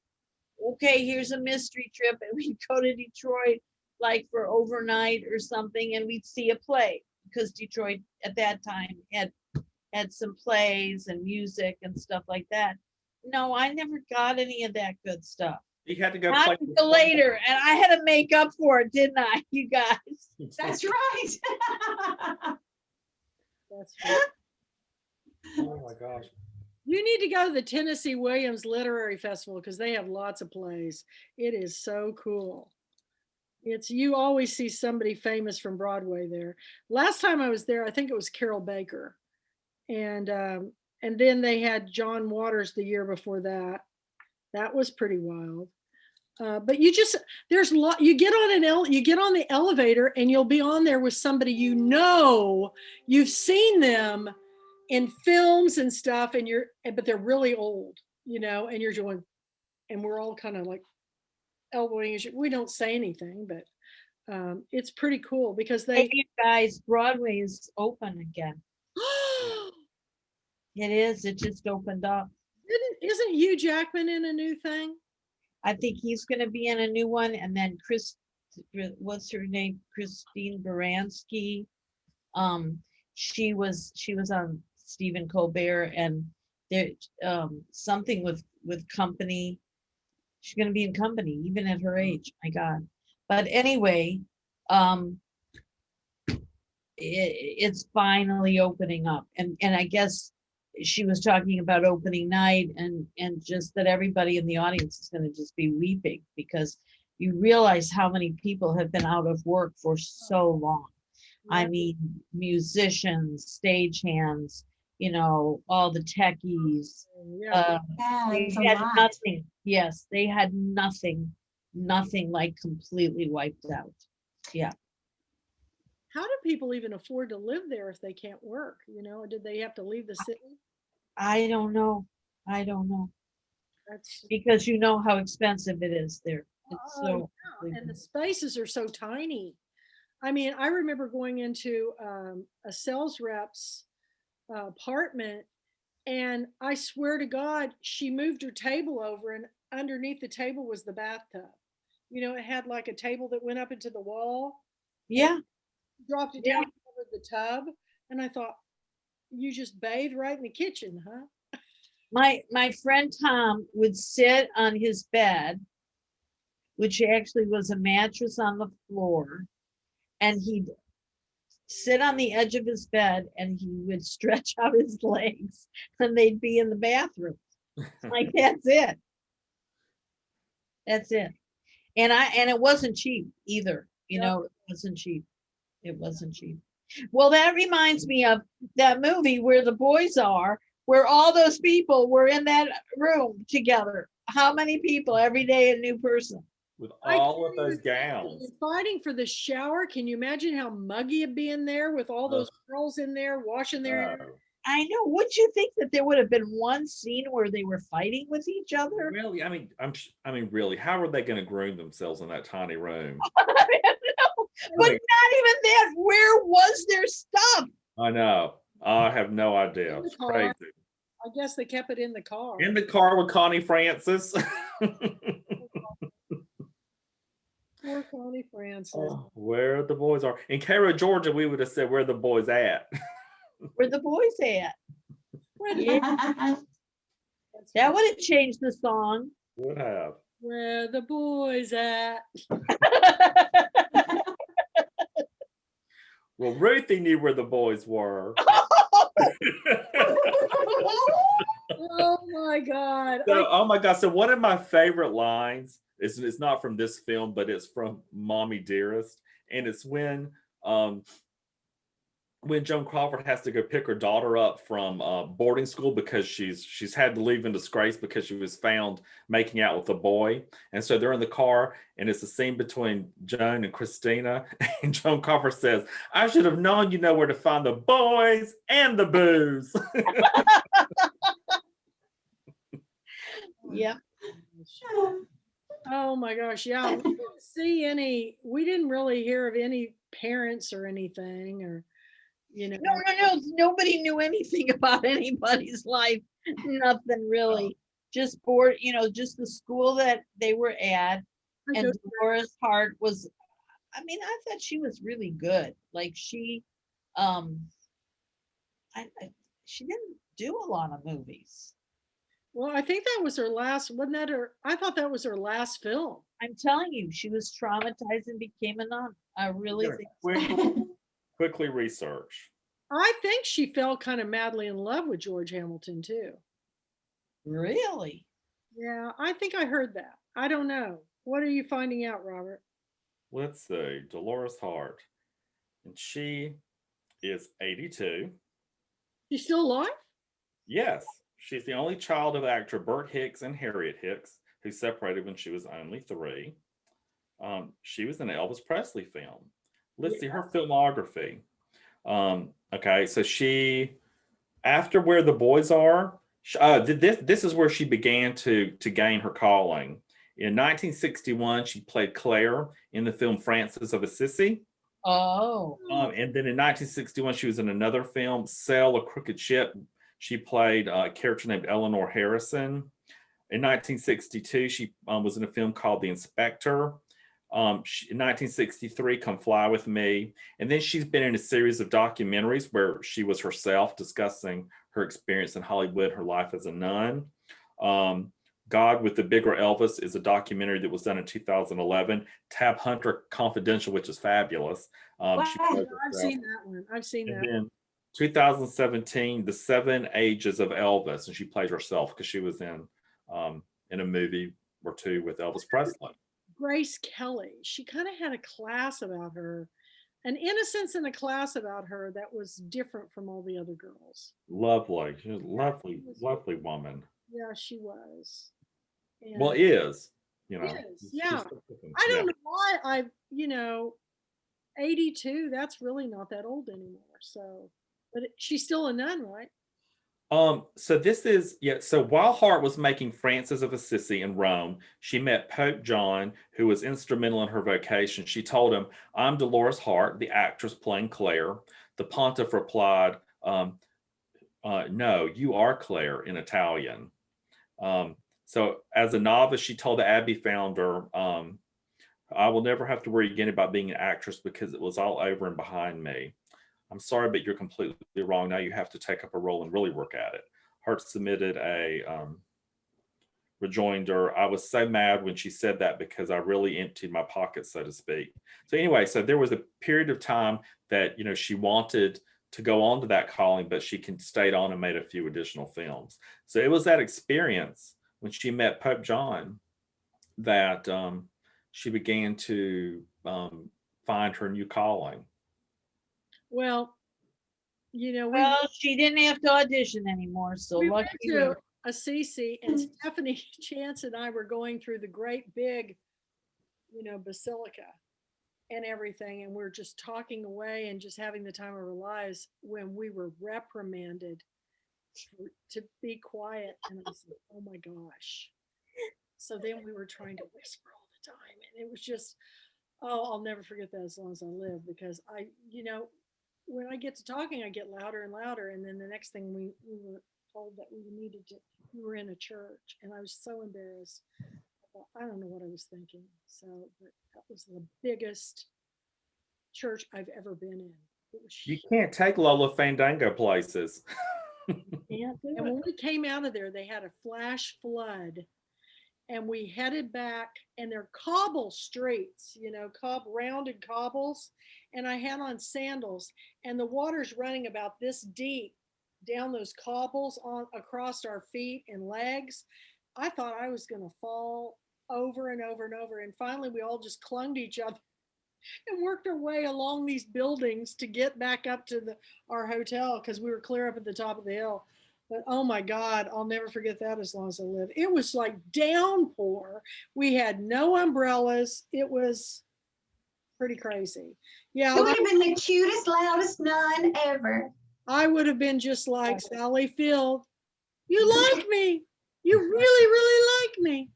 okay, here's a mystery trip, and we'd go to Detroit like for overnight or something, and we'd see a play. because Detroit at that time had some plays and music and stuff like that. No, I never got any of that good stuff. You had to go Not play until later, and I had to make up for it, didn't I, you guys? That's right. That's right. Oh my gosh. You need to go to the Tennessee Williams Literary Festival because they have lots of plays. It is so cool. You always see somebody famous from Broadway there. Last time I was there, I think it was Carol Baker, and then they had John Waters the year before that. That was pretty wild. But you get on the elevator and you'll be on there with somebody you've seen them in films and stuff, but they're really old, and you're doing, and we're all kind of like elbowing. We don't say anything, but it's pretty cool because Hey, you guys, Broadway is open again. It is. It just opened up. Isn't Hugh Jackman in a new thing? I think he's going to be in a new one, and then what's her name? Christine Baranski. She was on Stephen Colbert, and there something with Company. She's going to be in Company even at her age. My God. But anyway, it's finally opening up, and I guess she was talking about opening night, and just that everybody in the audience is going to just be weeping because you realize how many people have been out of work for so long. Yeah. I mean, musicians, stagehands, all the techies. Yeah. They had nothing. Yes, they had nothing like completely wiped out. Yeah. How do people even afford to live there if they can't work? Did they have to leave the city? I don't know. That's because you know how expensive it is there. It's so and the spaces are so tiny. I mean, I remember going into a sales rep's apartment, and I swear to God, she moved her table over, and underneath the table was the bathtub. It had like a table that went up into the wall. Yeah. Dropped it down over the tub, and I thought, you just bathe right in the kitchen, huh? My friend Tom would sit on his bed, which actually was a mattress on the floor, and he'd sit on the edge of his bed and he would stretch out his legs, and they'd be in the bathroom. Like, that's it. And it wasn't cheap either. It wasn't cheap. It wasn't cheap. Well, that reminds me of that movie Where the Boys Are, where all those people were in that room together. How many people every day, a new person? With all of those gowns. Fighting for the shower. Can you imagine how muggy it'd be in there with all those girls in there washing their hair? I know. Would you think that there would have been one scene where they were fighting with each other? Really? I mean, really, how are they going to groom themselves in that tiny room? But not even that. Where was their stuff? I know. I have no idea. It's crazy. I guess they kept it in the car. In the car with Connie Francis. Poor Connie Francis. Oh, where the boys are. In Cairo, Georgia, we would have said, where the boys at? Where the boys at? That would have changed the song. Would have. Where the boys at? Well, Ruthie knew where the boys were. Oh my God. Oh my God. So one of my favorite lines is, it's not from this film, but it's from Mommy Dearest. And it's when Joan Crawford has to go pick her daughter up from boarding school because she's had to leave in disgrace because she was found making out with a boy. And so they're in the car, and it's a scene between Joan and Christina. And Joan Crawford says, I should have known you know where to find the boys and the booze. Yeah. Oh my gosh. Yeah. We didn't really hear of any parents or anything, or No. Nobody knew anything about anybody's life. Nothing really. Just board, just the school that they were at. And Dolores Hart was, I thought she was really good. Like, she She didn't do a lot of movies. Well, I think that was her last, wasn't that her? I thought that was her last film. I'm telling you, she was traumatized and became a nun. I really think Quickly research. I think she fell kind of madly in love with George Hamilton too. Really? Yeah, I think I heard that. I don't know. What are you finding out, Robert? Let's see, Dolores Hart, and she is 82. She's still alive? Yes, she's the only child of actor Bert Hicks and Harriet Hicks, who separated when she was only 3. She was in an Elvis Presley film. Let's see her filmography. Okay, so she, after Where the Boys Are, this is where she began to gain her calling. In 1961, she played Claire in the film Francis of Assisi. Oh. And then in 1961, she was in another film, Sail a Crooked Ship. She played a character named Eleanor Harrison. In 1962, she was in a film called The Inspector. In 1963, Come Fly With Me. And then she's been in a series of documentaries where she was herself discussing her experience in Hollywood, her life as a nun. God with the Bigger Elvis is a documentary that was done in 2011. Tab Hunter Confidential, which is fabulous. I've seen that one. I've seen that. And then 2017, The 7 Ages of Elvis, and she plays herself because she was in a movie or two with Elvis Presley. Grace Kelly. She kind of had a class about her, an innocence in a class about her that was different from all the other girls. Lovely. She was a lovely woman. Yeah, she was. And well, is. Yeah. I don't know why 82, that's really not that old anymore. So, but she's still a nun, right? So this is, so while Hart was making Francis of Assisi in Rome, she met Pope John, who was instrumental in her vocation. She told him, "I'm Dolores Hart, the actress playing Claire." The pontiff replied, "No, you are Claire," in Italian. So as a novice, she told the Abbey founder, "I will never have to worry again about being an actress because it was all over and behind me. I'm sorry, but you're completely wrong. Now you have to take up a role and really work at it." Hart submitted a rejoinder. "I was so mad when she said that because I really emptied my pockets, so to speak." So anyway, so there was a period of time that, she wanted to go on to that calling, but she stayed on and made a few additional films. So it was that experience when she met Pope John that she began to find her new calling. Well, she didn't have to audition anymore. So we lucky went to Assisi, and Stephanie Chance and I were going through the great big, basilica and everything, and we're just talking away and just having the time of our lives when we were reprimanded to be quiet. And I said, "Oh my gosh." So then we were trying to whisper all the time, and it was just, I'll never forget that as long as I live, because when I get to talking, I get louder and louder. And then the next thing we were told that we were in a church, and I was so embarrassed. I don't know what I was thinking. So, but that was the biggest church I've ever been in. You can't take Lola Fandango places. And when we came out of there, they had a flash flood, and we headed back, and they're cobble streets, rounded cobbles. And I had on sandals, and the water's running about this deep down those cobbles across our feet and legs. I thought I was going to fall over and over and over. And finally, we all just clung to each other and worked our way along these buildings to get back up to our hotel, because we were clear up at the top of the hill. But oh my God, I'll never forget that as long as I live. It was like downpour. We had no umbrellas. It was pretty crazy. Yeah. You would have been the cutest, loudest nun ever. I would have been just like Sally Field. "You like me. You really, really like me."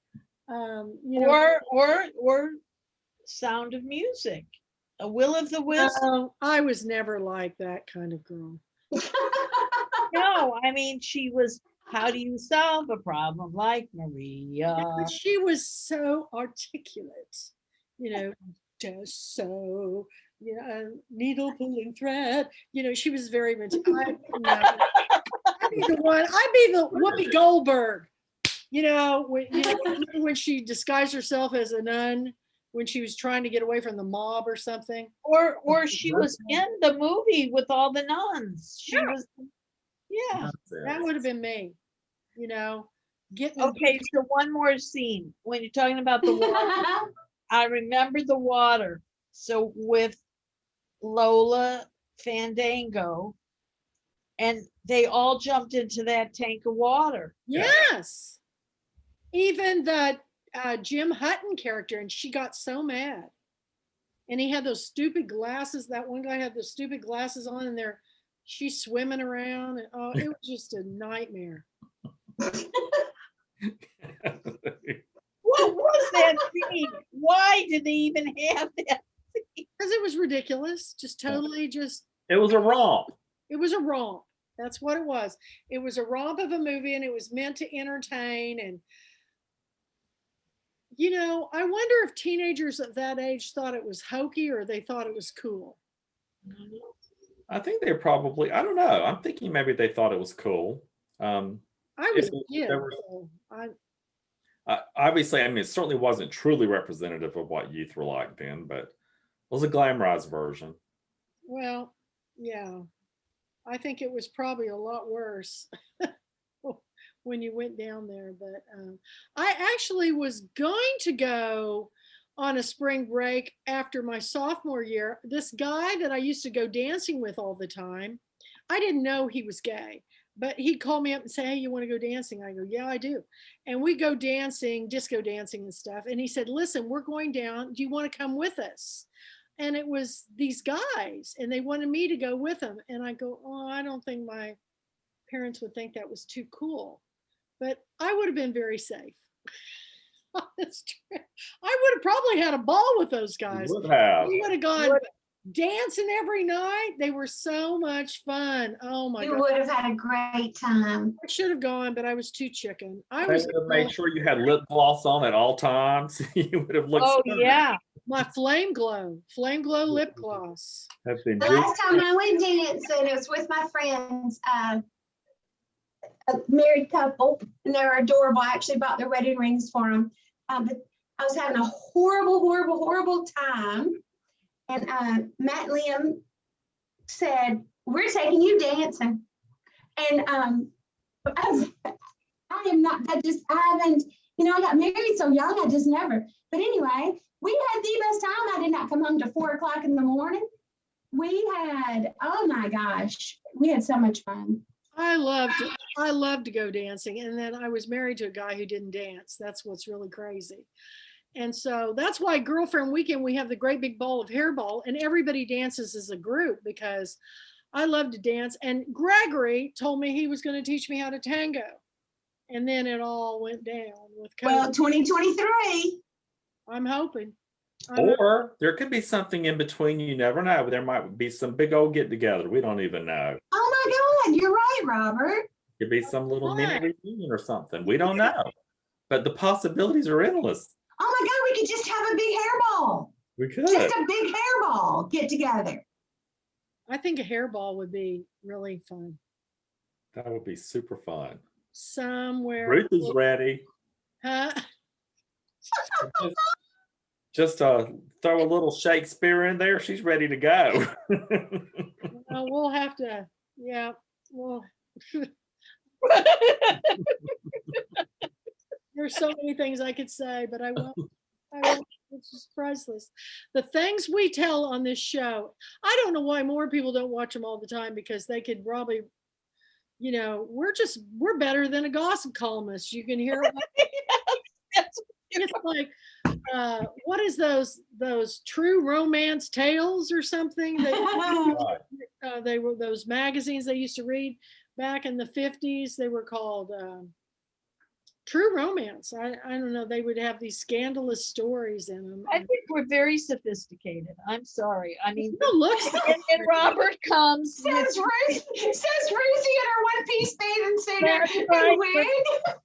Or Sound of Music, a Will of the Wisp. I was never like that kind of girl. No, I mean, she was, "How do you solve a problem like Maria?" But she was so articulate, just so needle pulling thread. She was very much. I'd be the one. I'd be the Whoopi Goldberg. When she disguised herself as a nun when she was trying to get away from the mob or something. Or she was in the movie with all the nuns. She was. Yeah, that would have been me. Getting Okay, so one more scene. When you're talking about the water, I remember the water. So with Lola Fandango, and they all jumped into that tank of water. Yes. Even the Jim Hutton character, and she got so mad. And he had those stupid glasses. That one guy had those stupid glasses on, and she's swimming around. And, it was just a nightmare. What was that scene? Why did they even have that? Because it was ridiculous. Just totally It was a romp. It was a romp. That's what it was. It was a romp of a movie, and it was meant to entertain. And, I wonder if teenagers at that age thought it was hokey or they thought it was cool. I think they probably, I don't know. I'm thinking maybe they thought it was cool. I was a kid. Obviously, it certainly wasn't truly representative of what youth were like then, but it was a glamorized version. Well, yeah. I think it was probably a lot worse when you went down there. But I actually was going to go on a spring break after my sophomore year. This guy that I used to go dancing with all the time, I didn't know he was gay, but he'd call me up and say, hey, you want to go dancing? I go, yeah, I do. And we go dancing, disco dancing and stuff. And he said, listen, we're going down. Do you want to come with us? And it was these guys, and they wanted me to go with them. And I go, oh, I don't think my parents would think that was too cool. But I would have been very safe. I would have probably had a ball with those guys. You would have. We would have gone dancing every night. They were so much fun. Oh my God. You would have had a great time. I should have gone, but I was too chicken. I would have made sure you had lip gloss on at all times. You would have looked. Oh, yeah. My Flame Glow lip gloss. The last time I went dancing, it was with my friends, a married couple, and they were adorable. I actually bought their wedding rings for them. But I was having a horrible time. And Matt and Liam said, we're taking you dancing. And I got married so young, I just never. But anyway, we had the best time. I did not come home till 4:00 in the morning. We had, oh my gosh, we had so much fun. I loved to go dancing. And then I was married to a guy who didn't dance. That's what's really crazy. And so that's why Girlfriend Weekend, we have the great big ball of hairball, and everybody dances as a group because I love to dance. And Gregory told me he was going to teach me how to tango. And then it all went down with COVID. Well, 2023. I'm hoping. Or there could be something in between. You never know. There might be some big old get together. We don't even know. Oh my God, you're right, Robert. Could be some little mini reunion or something. We don't know. But the possibilities are endless. Oh my God, we could just have a big hairball. We could. Just a big hairball get together. I think a hairball would be really fun. That would be super fun. Somewhere. Ruth is ready. Huh? Just throw a little Shakespeare in there. She's ready to go. We'll have to, yeah. Well, there's so many things I could say, but I won't. It's just priceless. The things we tell on this show, I don't know why more people don't watch them all the time, because they could probably, we're better than a gossip columnist. You can hear it's like, what is those true romance tales or something? They were those magazines they used to read back in the 50s. They were called True Romance. I don't know. They would have these scandalous stories in them. I think we're very sophisticated. I'm sorry. I mean, and Robert comes. Says Ruthie in her one-piece bathing suit and wig.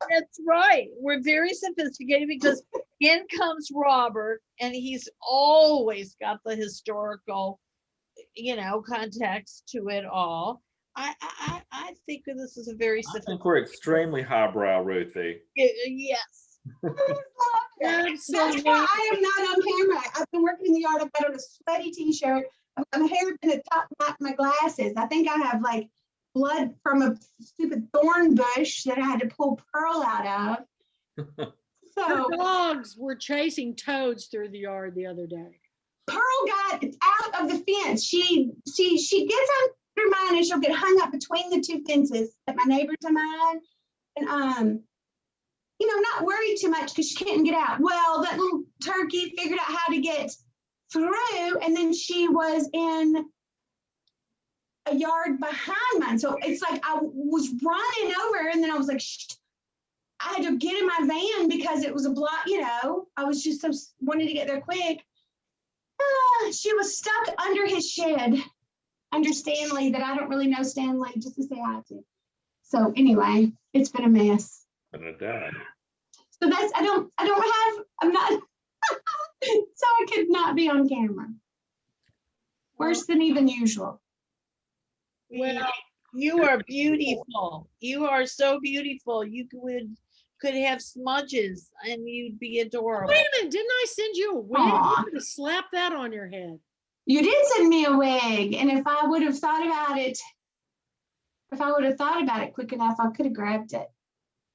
That's right. We're very sophisticated because in comes Robert, and he's always got the historical, context to it all. I think of this as a very I think we're extremely highbrow, Ruthie. yes. That's why I am not on camera. I've been working in the yard. I've got on a sweaty t-shirt. My hair been at the top of my glasses. I think I have like blood from a stupid thorn bush that I had to pull Pearl out of. Her So dogs were chasing toads through the yard the other day. Pearl got out of the fence. She gets on through mine and she'll get hung up between the two fences at my neighbors and mine. And not worried too much because she couldn't get out. Well, that little turkey figured out how to get through, and then she was in a yard behind mine. So it's like I was running over, and then I was like, shh. I had to get in my van because it was a block, I was just so wanted to get there quick. She was stuck under his shed, under Stanley, that I don't really know Stanley, just to say hi to. So anyway, it's been a mess. And a dad. So that's, I'm not, so I could not be on camera. Worse than even usual. Well, you are beautiful. You are so beautiful. You could have smudges and you'd be adorable. Wait a minute, didn't I send you a wig? Aw. You could have slapped that on your head. You did send me a wig, and if I would have thought about it quick enough, I could have grabbed it.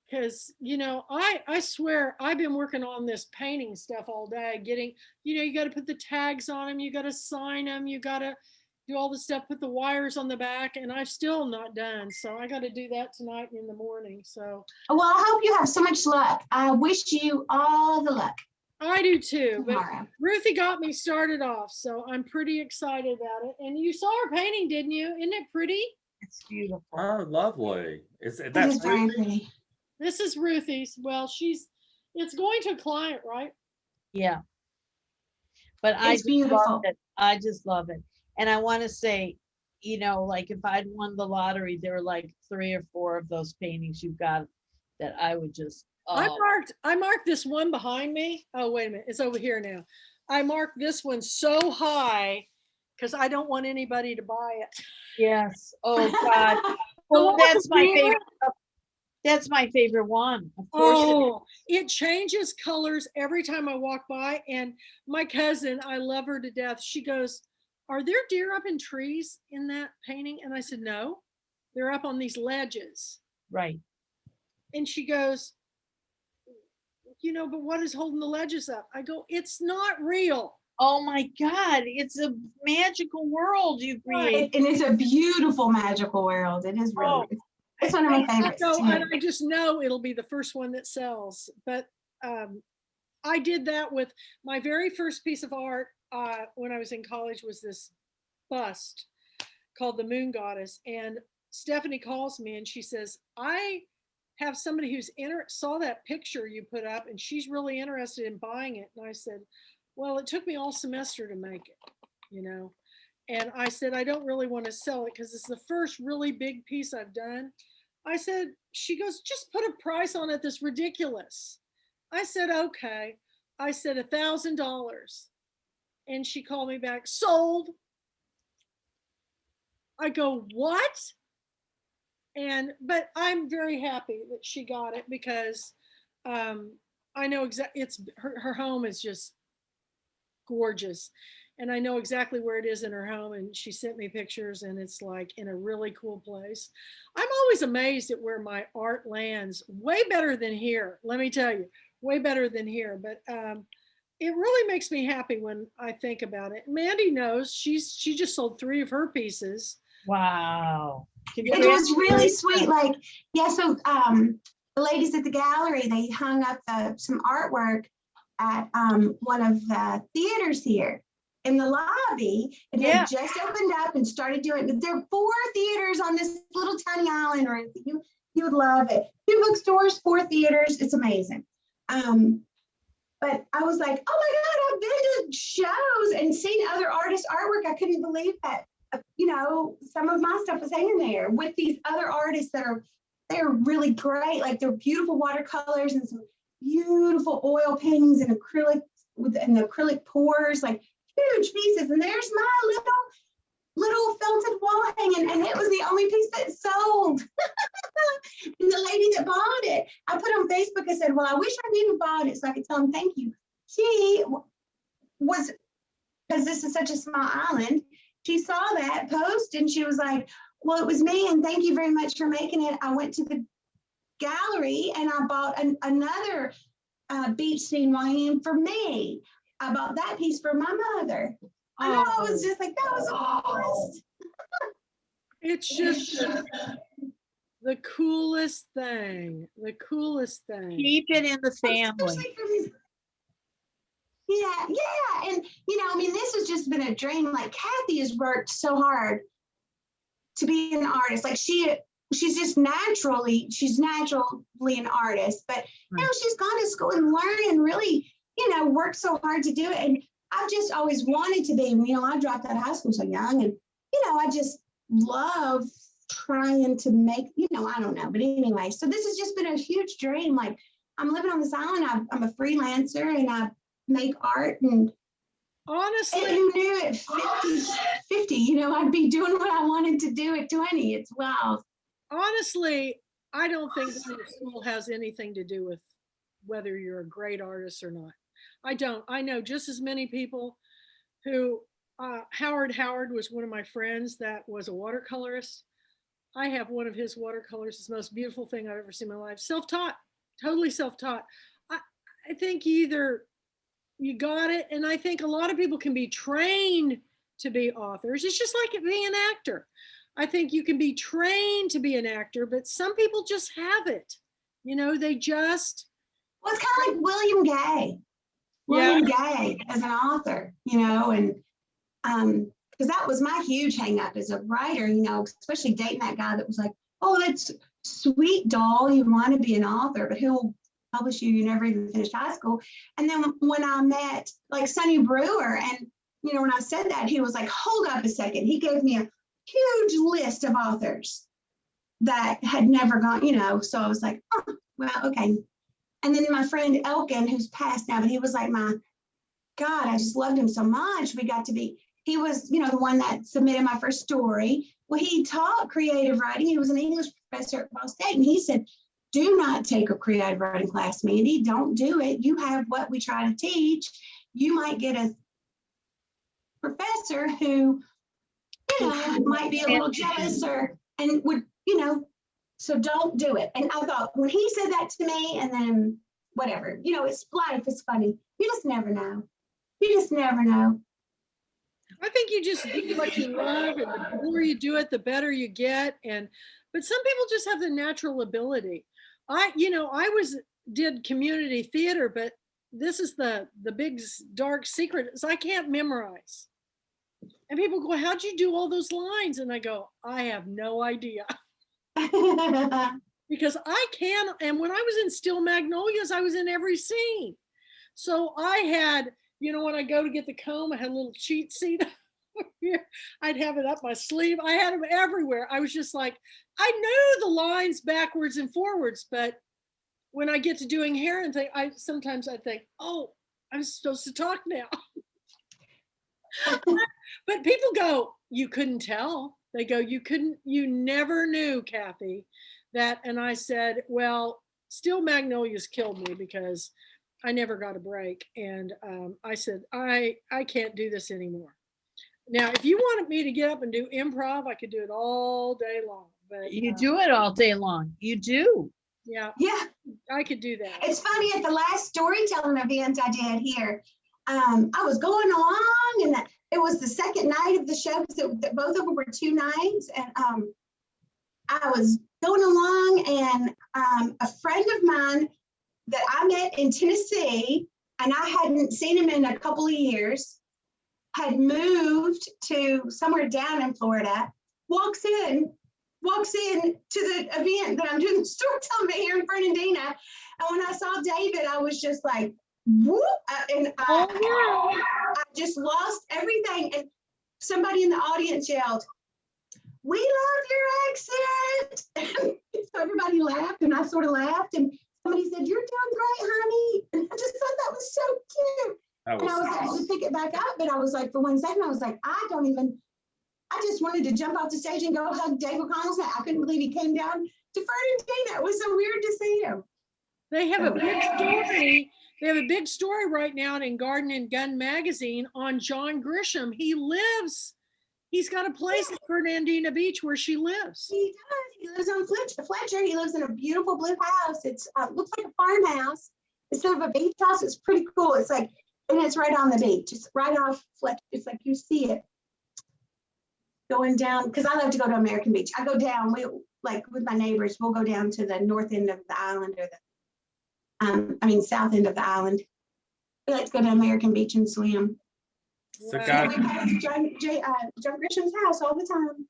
Because, I swear I've been working on this painting stuff all day, getting, you got to put the tags on them, you got to sign them, you got to do all the stuff, put the wires on the back, and I'm still not done. So I got to do that tonight and in the morning. So, Well, I hope you have so much luck. I wish you all the luck I do too, but tomorrow. Ruthie got me started off, so I'm pretty excited about it. And you saw her painting, didn't you? Isn't it pretty? It's beautiful. Oh, lovely. That's It is very Ruthie? pretty. This is Ruthie's. Well, it's going to a client, right? Yeah. But I It's just love beautiful. it. I just love it. And I want to say, like if I'd won the lottery, there were like 3 or 4 of those paintings you've got that I would just, I marked this one behind me. Oh, wait a minute. It's over here now. I marked this one so high because I don't want anybody to buy it. yes. Oh God. Well, that's my favorite. That's my favorite one. Of course. Oh, it changes colors every time I walk by. And my cousin, I love her to death. She goes, "Are there deer up in trees in that painting?" And I said, "No, they're up on these ledges." Right. And she goes, "But what is holding the ledges up?" I go, "It's not real." Oh my God. It's a magical world you create. And it's a beautiful, magical world. It is really. Oh. It's one of my favorites. So too. I just know it'll be the first one that sells. But I did that with my very first piece of art when I was in college was this bust called the Moon Goddess. And Stephanie calls me and she says, "I have somebody who's saw that picture you put up and she's really interested in buying it." And I said, "Well, it took me all semester to make it, And I said, "I don't really want to sell it because it's the first really big piece I've done." I said, she goes, "Just put a price on it that's ridiculous." I said, "Okay." I said, $1,000. And she called me back, "Sold." I go, "What?" But I'm very happy that she got it because I know exactly her home is just gorgeous. And I know exactly where it is in her home. And she sent me pictures and it's like in a really cool place. I'm always amazed at where my art lands. Way better than here. Let me tell you, way better than here. But it really makes me happy when I think about it. Mandy knows she just sold 3 of her pieces. Wow. It was really sweet. Like, yeah, so the ladies at the gallery, they hung up some artwork at one of the theaters here in the lobby, and they just opened up and started doing it. There are 4 theaters on this little tiny island, or you would love it. 2 bookstores, 4 theaters. It's amazing. But I was like, oh my God, I've been to shows and seen other artists' artwork. I couldn't believe that, some of my stuff was hanging there with these other artists they're really great. Like they're beautiful watercolors and some beautiful oil paintings and acrylic and acrylic pours, like huge pieces. And there's my little felted wall hanging, and it was the only piece that sold. And the lady that bought it, I put on Facebook, I said, well, I wish I knew who bought it so I could tell them thank you. She was, because this is such a small island, she saw that post and she was like, well, it was me, and thank you very much for making it. I went to the gallery and I bought another beach scene wine for me. I bought that piece for my mother. I know, I was just like, that was the coolest. It's just the coolest thing. The coolest thing. Keep it in the family. Yeah. And, I mean, this has just been a dream. Like, Kathy has worked so hard to be an artist. Like, she's just naturally an artist. But, she's gone to school and learned and really, worked so hard to do it. And I've just always wanted to be, I dropped out of high school so young. And, I just love trying to make, I don't know. But anyway, so this has just been a huge dream. Like, I'm living on this island. I'm a freelancer and I make art, and honestly, who knew at 50, I'd be doing what I wanted to do at 20. It's wild. Honestly, I don't think that school has anything to do with whether you're a great artist or not. I don't. I know just as many people who, Howard was one of my friends that was a watercolorist. I have one of his watercolors. It's the most beautiful thing I've ever seen in my life. Self-taught, totally self-taught. I think either you got it, and I think a lot of people can be trained to be authors. It's just like being an actor. I think you can be trained to be an actor, but some people just have it. They just. Well, it's kind of like William Gay. William Gay as an author, and because that was my huge hang up as a writer, especially dating that guy that was like, oh, that's sweet, doll, you want to be an author, but he'll publish you never even finished high school. And then when I met like Sonny Brewer, and when I said that, he was like, hold up a second. He gave me a huge list of authors that had never gone, so I was like, oh, well, okay. And then my friend Elkin, who's passed now, but he was like, my God, I just loved him so much. He was, the one that submitted my first story. Well, he taught creative writing. He was an English professor at Ball State. And he said, do not take a creative writing class, Mandy. Don't do it. You have what we try to teach. You might get a professor who, might be a little jealous and would, so don't do it. And I thought, when he said that to me, and then whatever, it's life is funny. You just never know. I think you just do what you love, and the more you do it, the better you get. But some people just have the natural ability. I did community theater, but this is the big dark secret is I can't memorize. And people go, how'd you do all those lines? And I go, I have no idea. Because I can. And when I was in Steel Magnolias, I was in every scene. So I had, when I go to get the comb, I had a little cheat sheet here. I'd have it up my sleeve. I had them everywhere. I was just like, I knew the lines backwards and forwards, but when I get to doing hair and thing, sometimes I think, oh, I'm supposed to talk now. But people go, you couldn't tell. They go, you never knew, Kathy, that. And I said, well, Steel Magnolias killed me because I never got a break. And I said, I can't do this anymore. Now, if you wanted me to get up and do improv, I could do it all day long. But you do it all day long. You do. Yeah. I could do that. It's funny, at the last storytelling event I did here, I was going along, and it was the second night of the show because both of them were 2 nights. And I was going along, and a friend of mine that I met in Tennessee, and I hadn't seen him in a couple of years, had moved to somewhere down in Florida, walks in to the event that I'm doing the storytelling here in Fernandina. And when I saw David, I was just like, whoop, and I just lost everything. And somebody in the audience yelled, we love your accent. So everybody laughed, and I sort of laughed, and somebody said, you're doing great, honey. That And I was was going to pick it back up, but I was like, for 1 second, I was like, I just wanted to jump off the stage and go hug Dave O'Connell's neck. I couldn't believe he came down to Fernandina. It was so weird to see him. They have a big story. They have a big story right now in Garden and Gun magazine on John Grisham. He's got a place at Fernandina Beach where she lives. He does. He lives on Fletcher. He lives in a beautiful blue house. It's looks like a farmhouse instead of a beach house. It's pretty cool. It's like, and it's right on the beach. It's right off Fletcher. It's like you see it going down. Because I love to go to American Beach. I go down. We like with my neighbors. We'll go down to the north end of the island or the south end of the island. We like to go to American Beach and swim. so Wow. guys. We pass John Grisham's house all the time.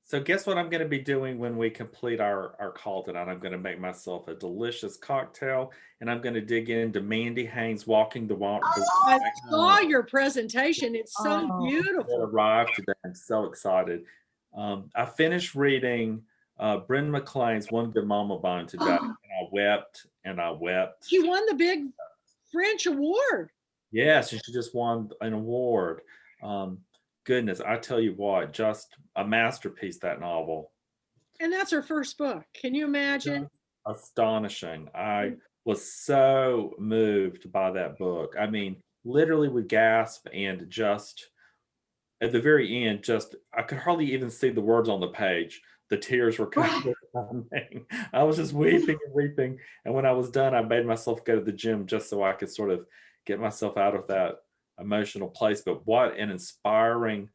So guess what I'm going to be doing when we complete our call tonight? I'm going to make myself a delicious cocktail, and I'm going to dig into Mandy Haynes' Walking the Walk. I saw your presentation. It's so Oh. That beautiful. arrived today. I'm so excited. I finished reading Bryn McLean's One Good Mama Bone today, and I wept and I wept. She won the big French award. Yes, and she just won an award. Goodness, I tell you what, just a masterpiece, that novel. And that's her first book. Can you imagine? Astonishing. I was so moved by that book. I mean, literally would gasp, and just at the very end, just I could hardly even see the words on the page. The tears were coming. I was just weeping and weeping. And when I was done, I made myself go to the gym just so I could sort of get myself out of that emotional place. But what an inspiring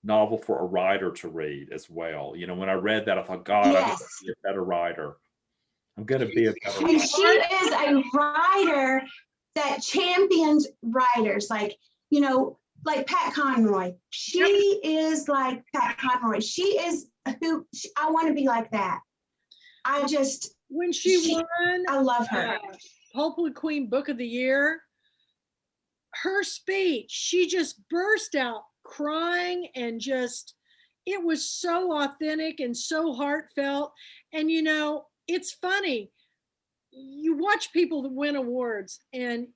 novel for a writer to read as well. You know, when I read that, I thought, God, I'm going Yes. to be a better writer. I'm going to be a better And writer. she is a writer that champions writers, like, like Pat Conroy. She is like Pat Conroy. She is I want to be like that. When she won I love her. Pulpwood Queen Book of the Year, her speech, she just burst out crying, and just, it was so authentic and so heartfelt. And it's funny, you watch people that win awards, and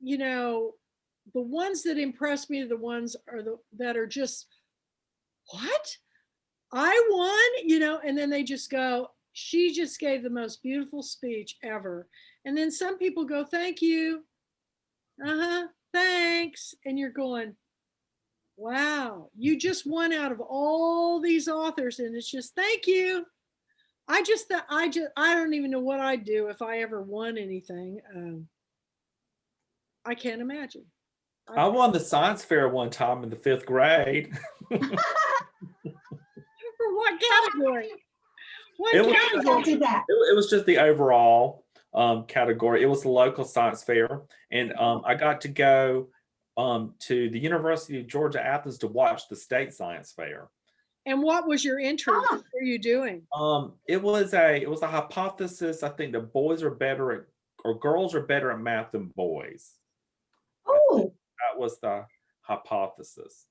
the ones that impress me are the ones that are just, what? I won, and then they just go, she just gave the most beautiful speech ever. And then some people go, thank you. Thanks. And you're going, wow, you just won out of all these authors, and it's just, thank you. I don't even know what I'd do if I ever won anything. I can't imagine. I won the science fair one time in the 5th grade. For what category? What It was- category? Did that. It was just the overall category. It was the local science fair, and I got to go to the University of Georgia Athens to watch the state science fair. And what was your interest? What were you doing? It was a hypothesis. I think that boys are better at, or girls are better at math than boys. Oh, That was the hypothesis.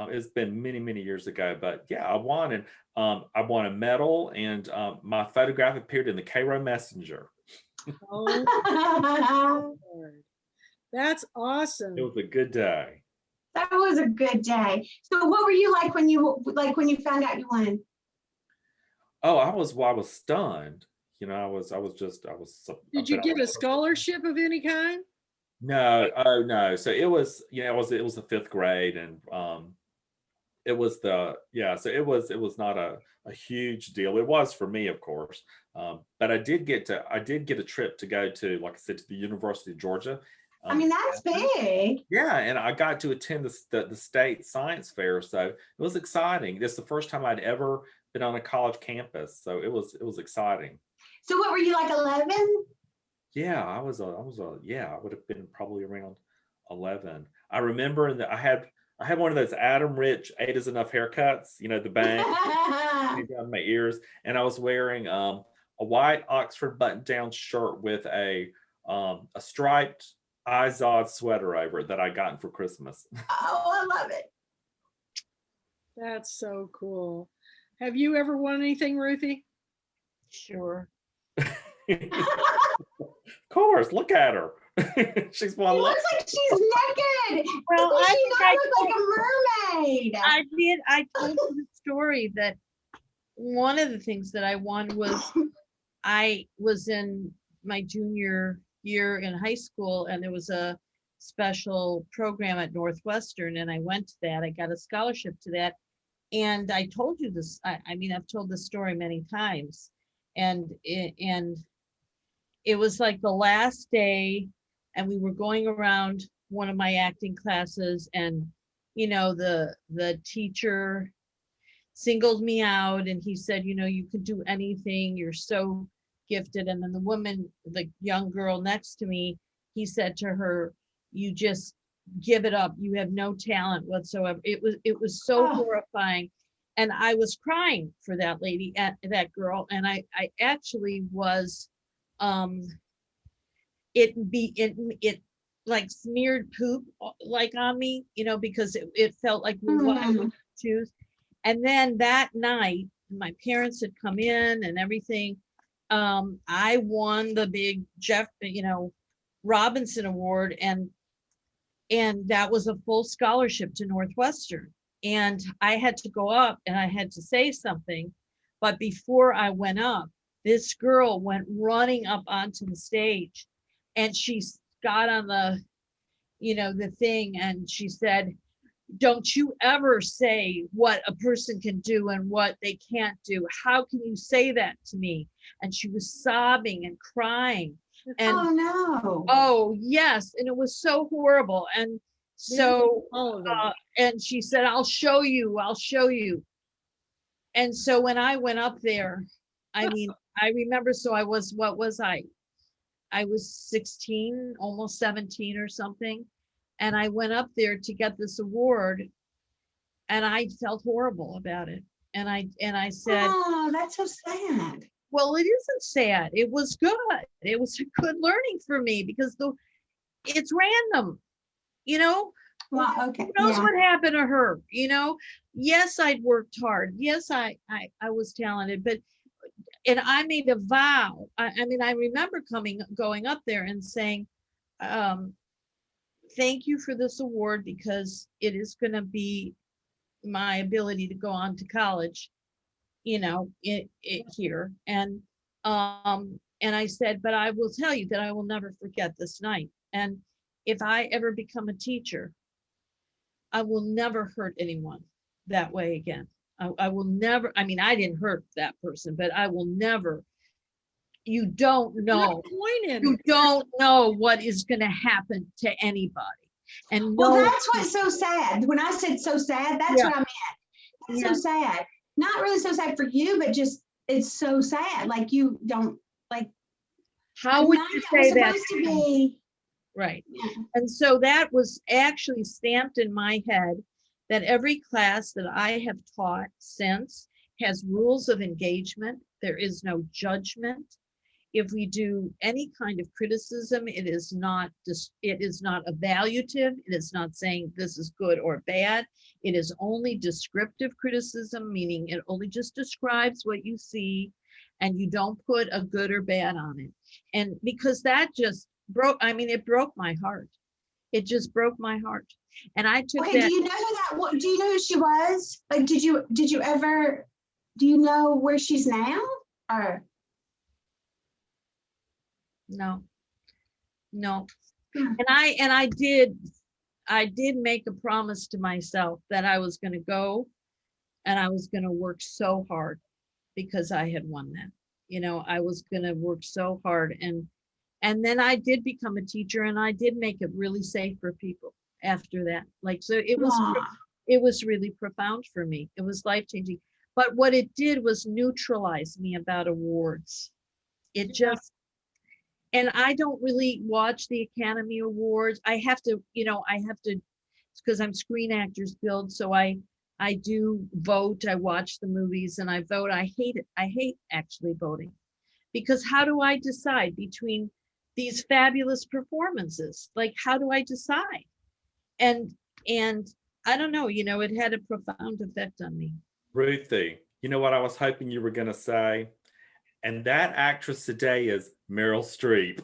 It's been many, many years ago, but yeah, I won, and I won a medal, and my photograph appeared in the Cairo Messenger. Oh, Lord. That's awesome. It was a good day. that was a good day. So what were you like when you found out you won? Oh, I was stunned. I was. Did you get a scholarship of any kind? No, oh no. So it was, it was the 5th grade, and it was so it was not a huge deal. It was for me, of course. But I did get a trip to go to, like I said, to the University of Georgia. I mean, that's big. Yeah, and I got to attend the state science fair, so it was exciting. This is the first time I'd ever been on a college campus, so it was exciting. So what were you, like 11? Yeah, I would have been probably around 11. I remember that I had one of those Adam Rich 8 is enough haircuts, the bang down my ears, and I was wearing a white Oxford button-down shirt with a striped Izod sweater over it that I gotten for Christmas. Oh, I love it. That's so cool. Have you ever won anything, Ruthie? Sure. Of course, look at her. She's It one. looks like she's naked. Well, Does I she think not I look like a mermaid? I did. I told you the story that one of the things that I won was I was in my junior year in high school, and there was a special program at Northwestern, and I went to that. I got a scholarship to that. And I told you this, I mean, I've told this story many times. And it was like the last day, and we were going around one of my acting classes, and the teacher singled me out, and he said, you can do anything, you're so gifted. And then the woman, the young girl next to me, he said to her, you just give it up, you have no talent whatsoever. It was so horrifying. And I was crying for that lady, that girl, and I actually was, it like smeared poop like on me, because it felt like we wanted to choose. And then that night, my parents had come in and everything. I won the big Jeff, Robinson Award, and that was a full scholarship to Northwestern. And I had to go up and I had to say something. But before I went up, this girl went running up onto the stage, and she got on the thing, and she said, don't you ever say what a person can do and what they can't do. How can you say that to me? And she was sobbing and crying. And Oh no. oh yes, and it was so horrible. And so and she said, I'll show you. And so when I went up there, I mean, I remember, so I was, what was I? I was 16, almost 17 or something. And I went up there to get this award, and I felt horrible about it. And I said, oh, that's so sad. well, it isn't sad. It was good. It was a good learning for me, because it's random, Well, okay. who knows Yeah. what happened to her, Yes, I'd worked hard. Yes, I was talented, and I made a vow. I mean, I remember going up there and saying, thank you for this award, because it is going to be my ability to go on to college, here. And I said, but I will tell you that I will never forget this night. And if I ever become a teacher, I will never hurt anyone that way again. I will never, I mean, I didn't hurt that person, but I will never, you don't know what is going to happen to anybody. And well, that's what's so sad. When I said so sad, that's what I meant. It's so sad. Not really so sad for you, but just, it's so sad. Like, you don't, like, how would you say that? Supposed to be. Right. And so that was actually stamped in my head, that every class that I have taught since has rules of engagement. There is no judgment. If we do any kind of criticism, it is not evaluative. It is not saying this is good or bad. It is only descriptive criticism, meaning it only just describes what you see, and you don't put a good or bad on it. And because that just broke, I mean, it broke my heart. It just broke my heart. And I took that. Do you know do you know who she was? Like, do you know where she's now? Or No. And I did make a promise to myself that I was going to go, and I was going to work so hard, because I had won that. I was going to work so hard, and then I did become a teacher, and I did make it really safe for people after that. Like, so it was really profound for me. It was life-changing. But what it did was neutralize me about awards. It just, and I don't really watch the Academy Awards. I have to, because I'm Screen Actors Guild, so I do vote. I watch the movies and I vote. I hate it. I hate actually voting, because how do I decide between these fabulous performances? Like, how do I decide? And I don't know, it had a profound effect on me. Ruthie, you know what I was hoping you were going to say? And that actress today is Meryl Streep.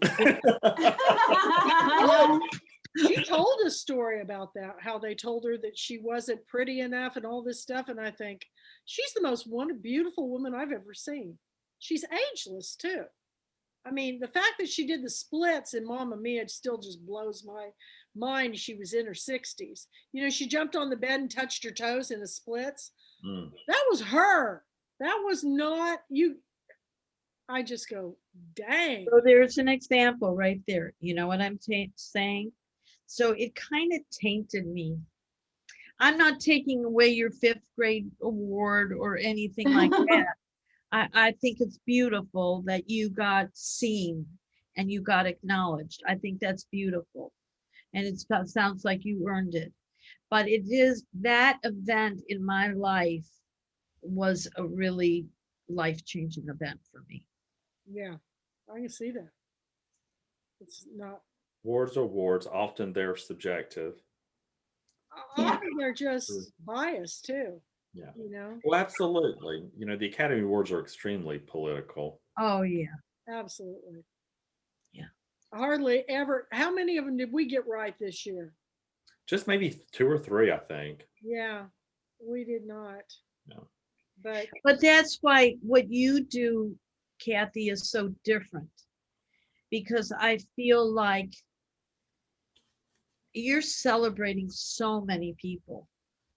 a story about that, how they told her that she wasn't pretty enough and all this stuff. And I think she's the most beautiful woman I've ever seen. She's ageless too. I mean, the fact that she did the splits in Mamma Mia still just blows my mind. She was in her 60s. You know, she jumped on the bed and touched her toes in the splits. That was her. That was not you. I just go, dang. So there's an example right there. You know what I'm saying? So it kind of tainted me. I'm not taking away your 5th grade award or anything like that. I think it's beautiful that you got seen and you got acknowledged. I think that's beautiful. And it sounds like you earned it. But it is, that event in my life was a really life-changing event for me. Yeah, I can see that. It's not. Awards are awards. Often they're subjective. Often they're just biased too. Yeah. You know? Well, absolutely. You know, the Academy Awards are extremely political. Oh, yeah. Absolutely. Yeah. Hardly ever. How many of them did we get right this year? Just maybe 2 or 3, I think. Yeah, we did not. No. But that's why what you do, Kathy, is so different, because I feel like you're celebrating so many people.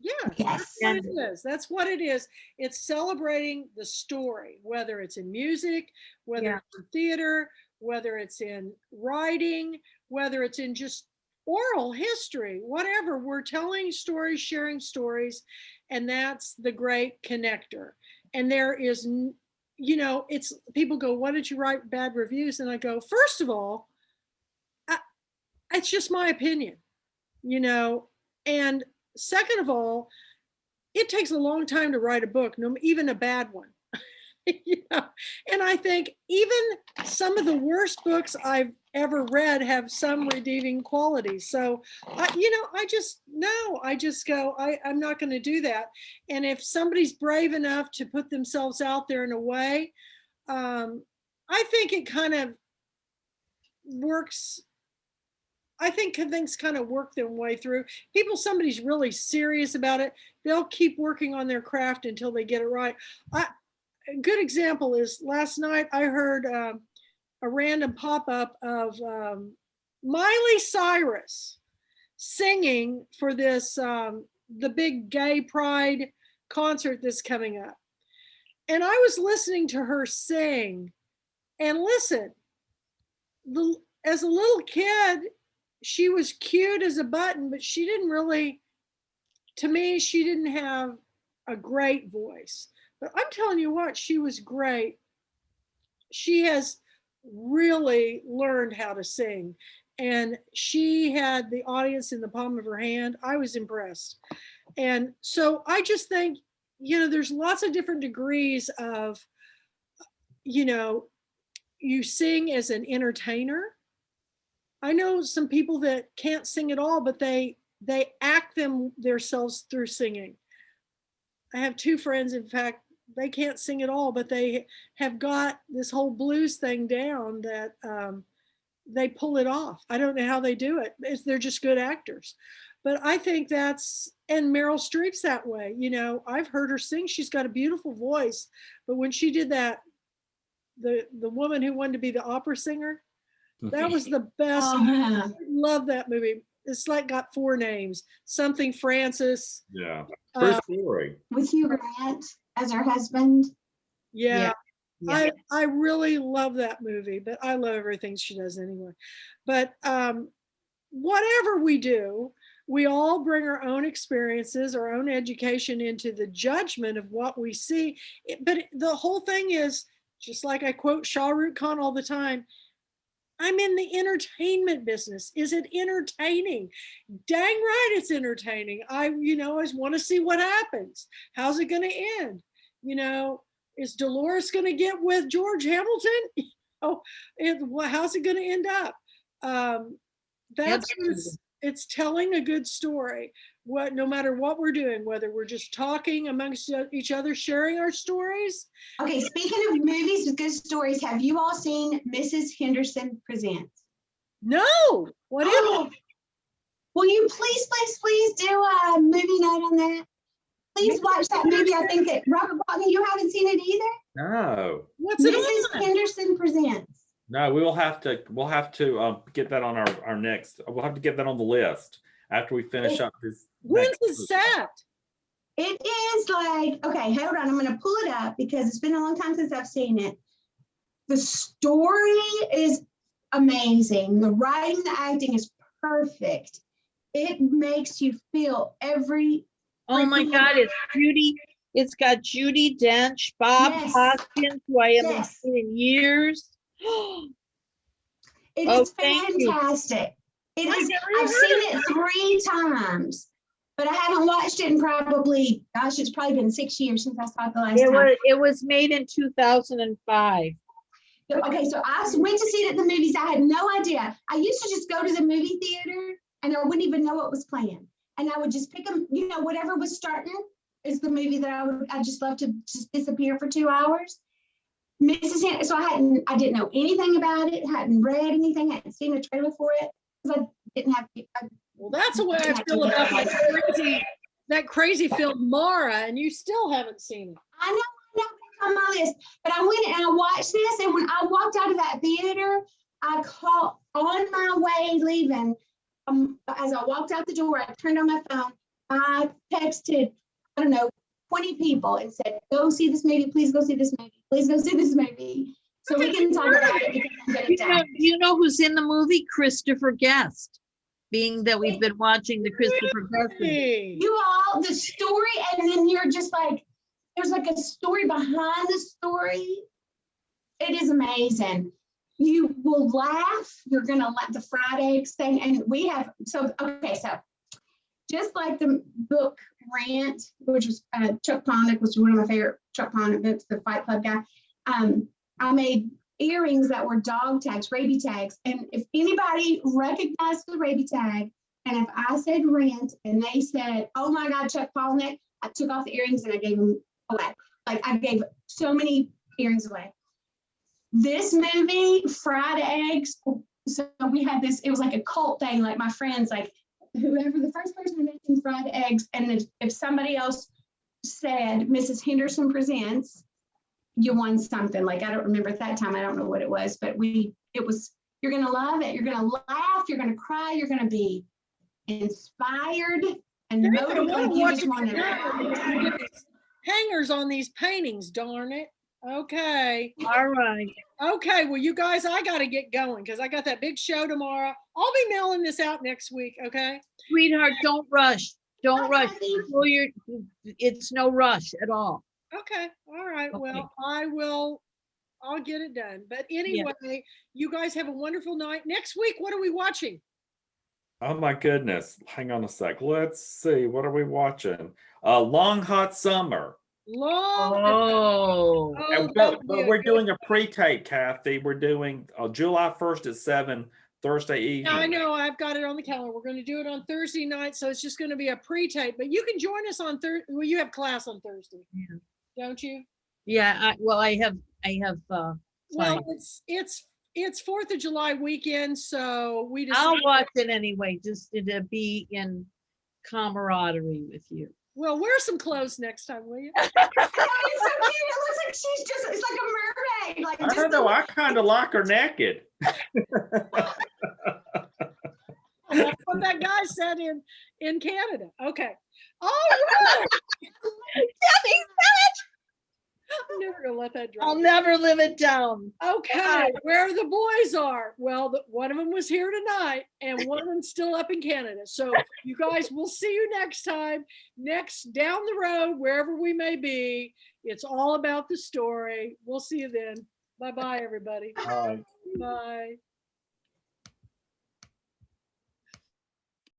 Yeah, Yes. that's what it is. That's what it is. It's celebrating the story, whether it's in music, whether it's in theater, whether it's in writing, whether it's in just oral history, whatever. We're telling stories, sharing stories, and that's the great connector. And there is, you know, it's people go, "Why did you write bad reviews?" And I go, first of all, it's just my opinion, you know, and second of all, it takes a long time to write a book, even a bad one. You know? And I think even some of the worst books I've ever read have some redeeming qualities. So, I just go, I'm not going to do that. And if somebody's brave enough to put themselves out there in a way, I think it kind of works. I think things kind of work their way through. Somebody's really serious about it, they'll keep working on their craft until they get it right. A good example is last night I heard a random pop-up of Miley Cyrus singing for this, the big gay pride concert that's coming up. And I was listening to her sing, and listen, as a little kid, she was cute as a button, but she didn't really, to me, she didn't have a great voice. But I'm telling you what, she was great. She has really learned how to sing. And she had the audience in the palm of her hand. I was impressed. And so I just think, there's lots of different degrees of, you sing as an entertainer. I know some people that can't sing at all, but they act themselves through singing. I have 2 friends, in fact, they can't sing at all, but they have got this whole blues thing down that they pull it off. I don't know how they do it. They're just good actors. But I think and Meryl Streep's that way. I've heard her sing. She's got a beautiful voice. But when she did that, the woman who wanted to be the opera singer, that was the best. I love that movie. It's like got 4 names. Something Francis. Yeah. True story. With Hugh Grant as her husband. Yeah. I really love that movie, but I love everything she does anyway. But whatever we do, we all bring our own experiences, our own education into the judgment of what we see. But the whole thing is, just like I quote Shah Rukh Khan all the time, I'm in the entertainment business. Is it entertaining? Dang right it's entertaining. I want to see what happens. How's it going to end? Is Dolores going to get with George Hamilton? How's it going to end up? It's telling a good story. No matter what we're doing, whether we're just talking amongst each other, sharing our stories. Okay, speaking of movies with good stories, have you all seen Mrs. Henderson Presents? No. What is it? Will you please do a movie night on that? Please watch that movie. I think that Robert Gwaltney, you haven't seen it either? No, What's it Mrs. on? Henderson Presents. no, we'll have to get that on our next. We'll have to get that on the list after we finish up this. When's next it movie. set? It is like, okay, hold on. I'm going to pull it up because it's been a long time since I've seen it. The story is amazing. The writing, the acting is perfect. It makes you feel every. Oh my God, it's Judy. It's got Judi Dench, Bob Yes. Hoskins, who I haven't Yes. seen in years. It Oh, is thank you. fantastic. It I've is. never I've heard seen of it 3 times, but I haven't watched it in probably, gosh, it's probably been 6 years since I saw it the last time. It was made in 2005. Okay, so I went to see it at the movies. I had no idea. I used to just go to the movie theater and I wouldn't even know what was playing. And I would just pick them, whatever was starting is the movie that I just love to just disappear for 2 hours. So I didn't know anything about it, hadn't read anything, hadn't seen a trailer for it, because I didn't have. Well, that's the way I feel about that crazy film Mara, and you still haven't seen it. I know it's on my list, but I went and I watched this, and when I walked out of that theater, I called on my way leaving. As I walked out the door, I turned on my phone. I texted, 20 people and said, "Go see this movie. Please go see this movie. Please go see this movie." So we can talk about it because I'm going to die. You know who's in the movie? Christopher Guest. Being that we've been watching the Christopher Guest. Hey. You all, the story, and then you're just like, there's like a story behind the story. It is amazing. You will laugh. You're going to laugh. The fried eggs thing. And we have, so just like the book Rant, which was Chuck Palahniuk, was one of my favorite Chuck Palahniuk books, the Fight Club guy. I made earrings that were dog tags, rabies tags. And if anybody recognized the rabies tag, and if I said Rant and they said, "Oh my God, Chuck Palahniuk," I took off the earrings and I gave them away. Like I gave so many earrings away. This movie, Fried Eggs. So we had this, it was like a cult thing. Like my friends, like whoever the first person to mention Fried Eggs, and if somebody else said Mrs. Henderson Presents, you won something. Like I don't remember at that time. I don't know what it was, but you're gonna love it. You're gonna laugh. You're gonna cry. You're gonna be inspired and motivated. You just want to. Hangers on these paintings, darn it. Okay. All right. Okay, well, you guys, I got to get going because I got that big show tomorrow. I'll be mailing this out next week, okay? Sweetheart, don't rush. Don't rush. It's no rush at all. Okay, all right. Okay. Well, I'll get it done. But anyway, you guys have a wonderful night. Next week, what are we watching? Oh my goodness. Hang on a sec. Let's see. What are we watching? Long Hot Summer. Oh. But we're doing a pre-tape, Kathy. We're doing July 1st at 7, Thursday evening. I know, I've got it on the calendar. We're going to do it on Thursday night, so it's just going to be a pre-tape. But you can join us on Thursday. Well, you have class on Thursday, don't you? Yeah. I have. Well, it's 4th of July weekend, so we just. I'll watch it anyway, just to be in camaraderie with you. Well, wear some clothes next time, will you? Oh, it's so cute. It looks like it's like a mermaid. Like I don't know. I kind of like her naked. That's what that guy said in Canada. Okay. All right. I'm never gonna let that drop. I'll never live it down. Okay, where the boys are. Well, one of them was here tonight, and one of them's still up in Canada. So you guys, we'll see you next time. Next, down the road, wherever we may be. It's all about the story. We'll see you then. Bye-bye, everybody. Bye. Bye.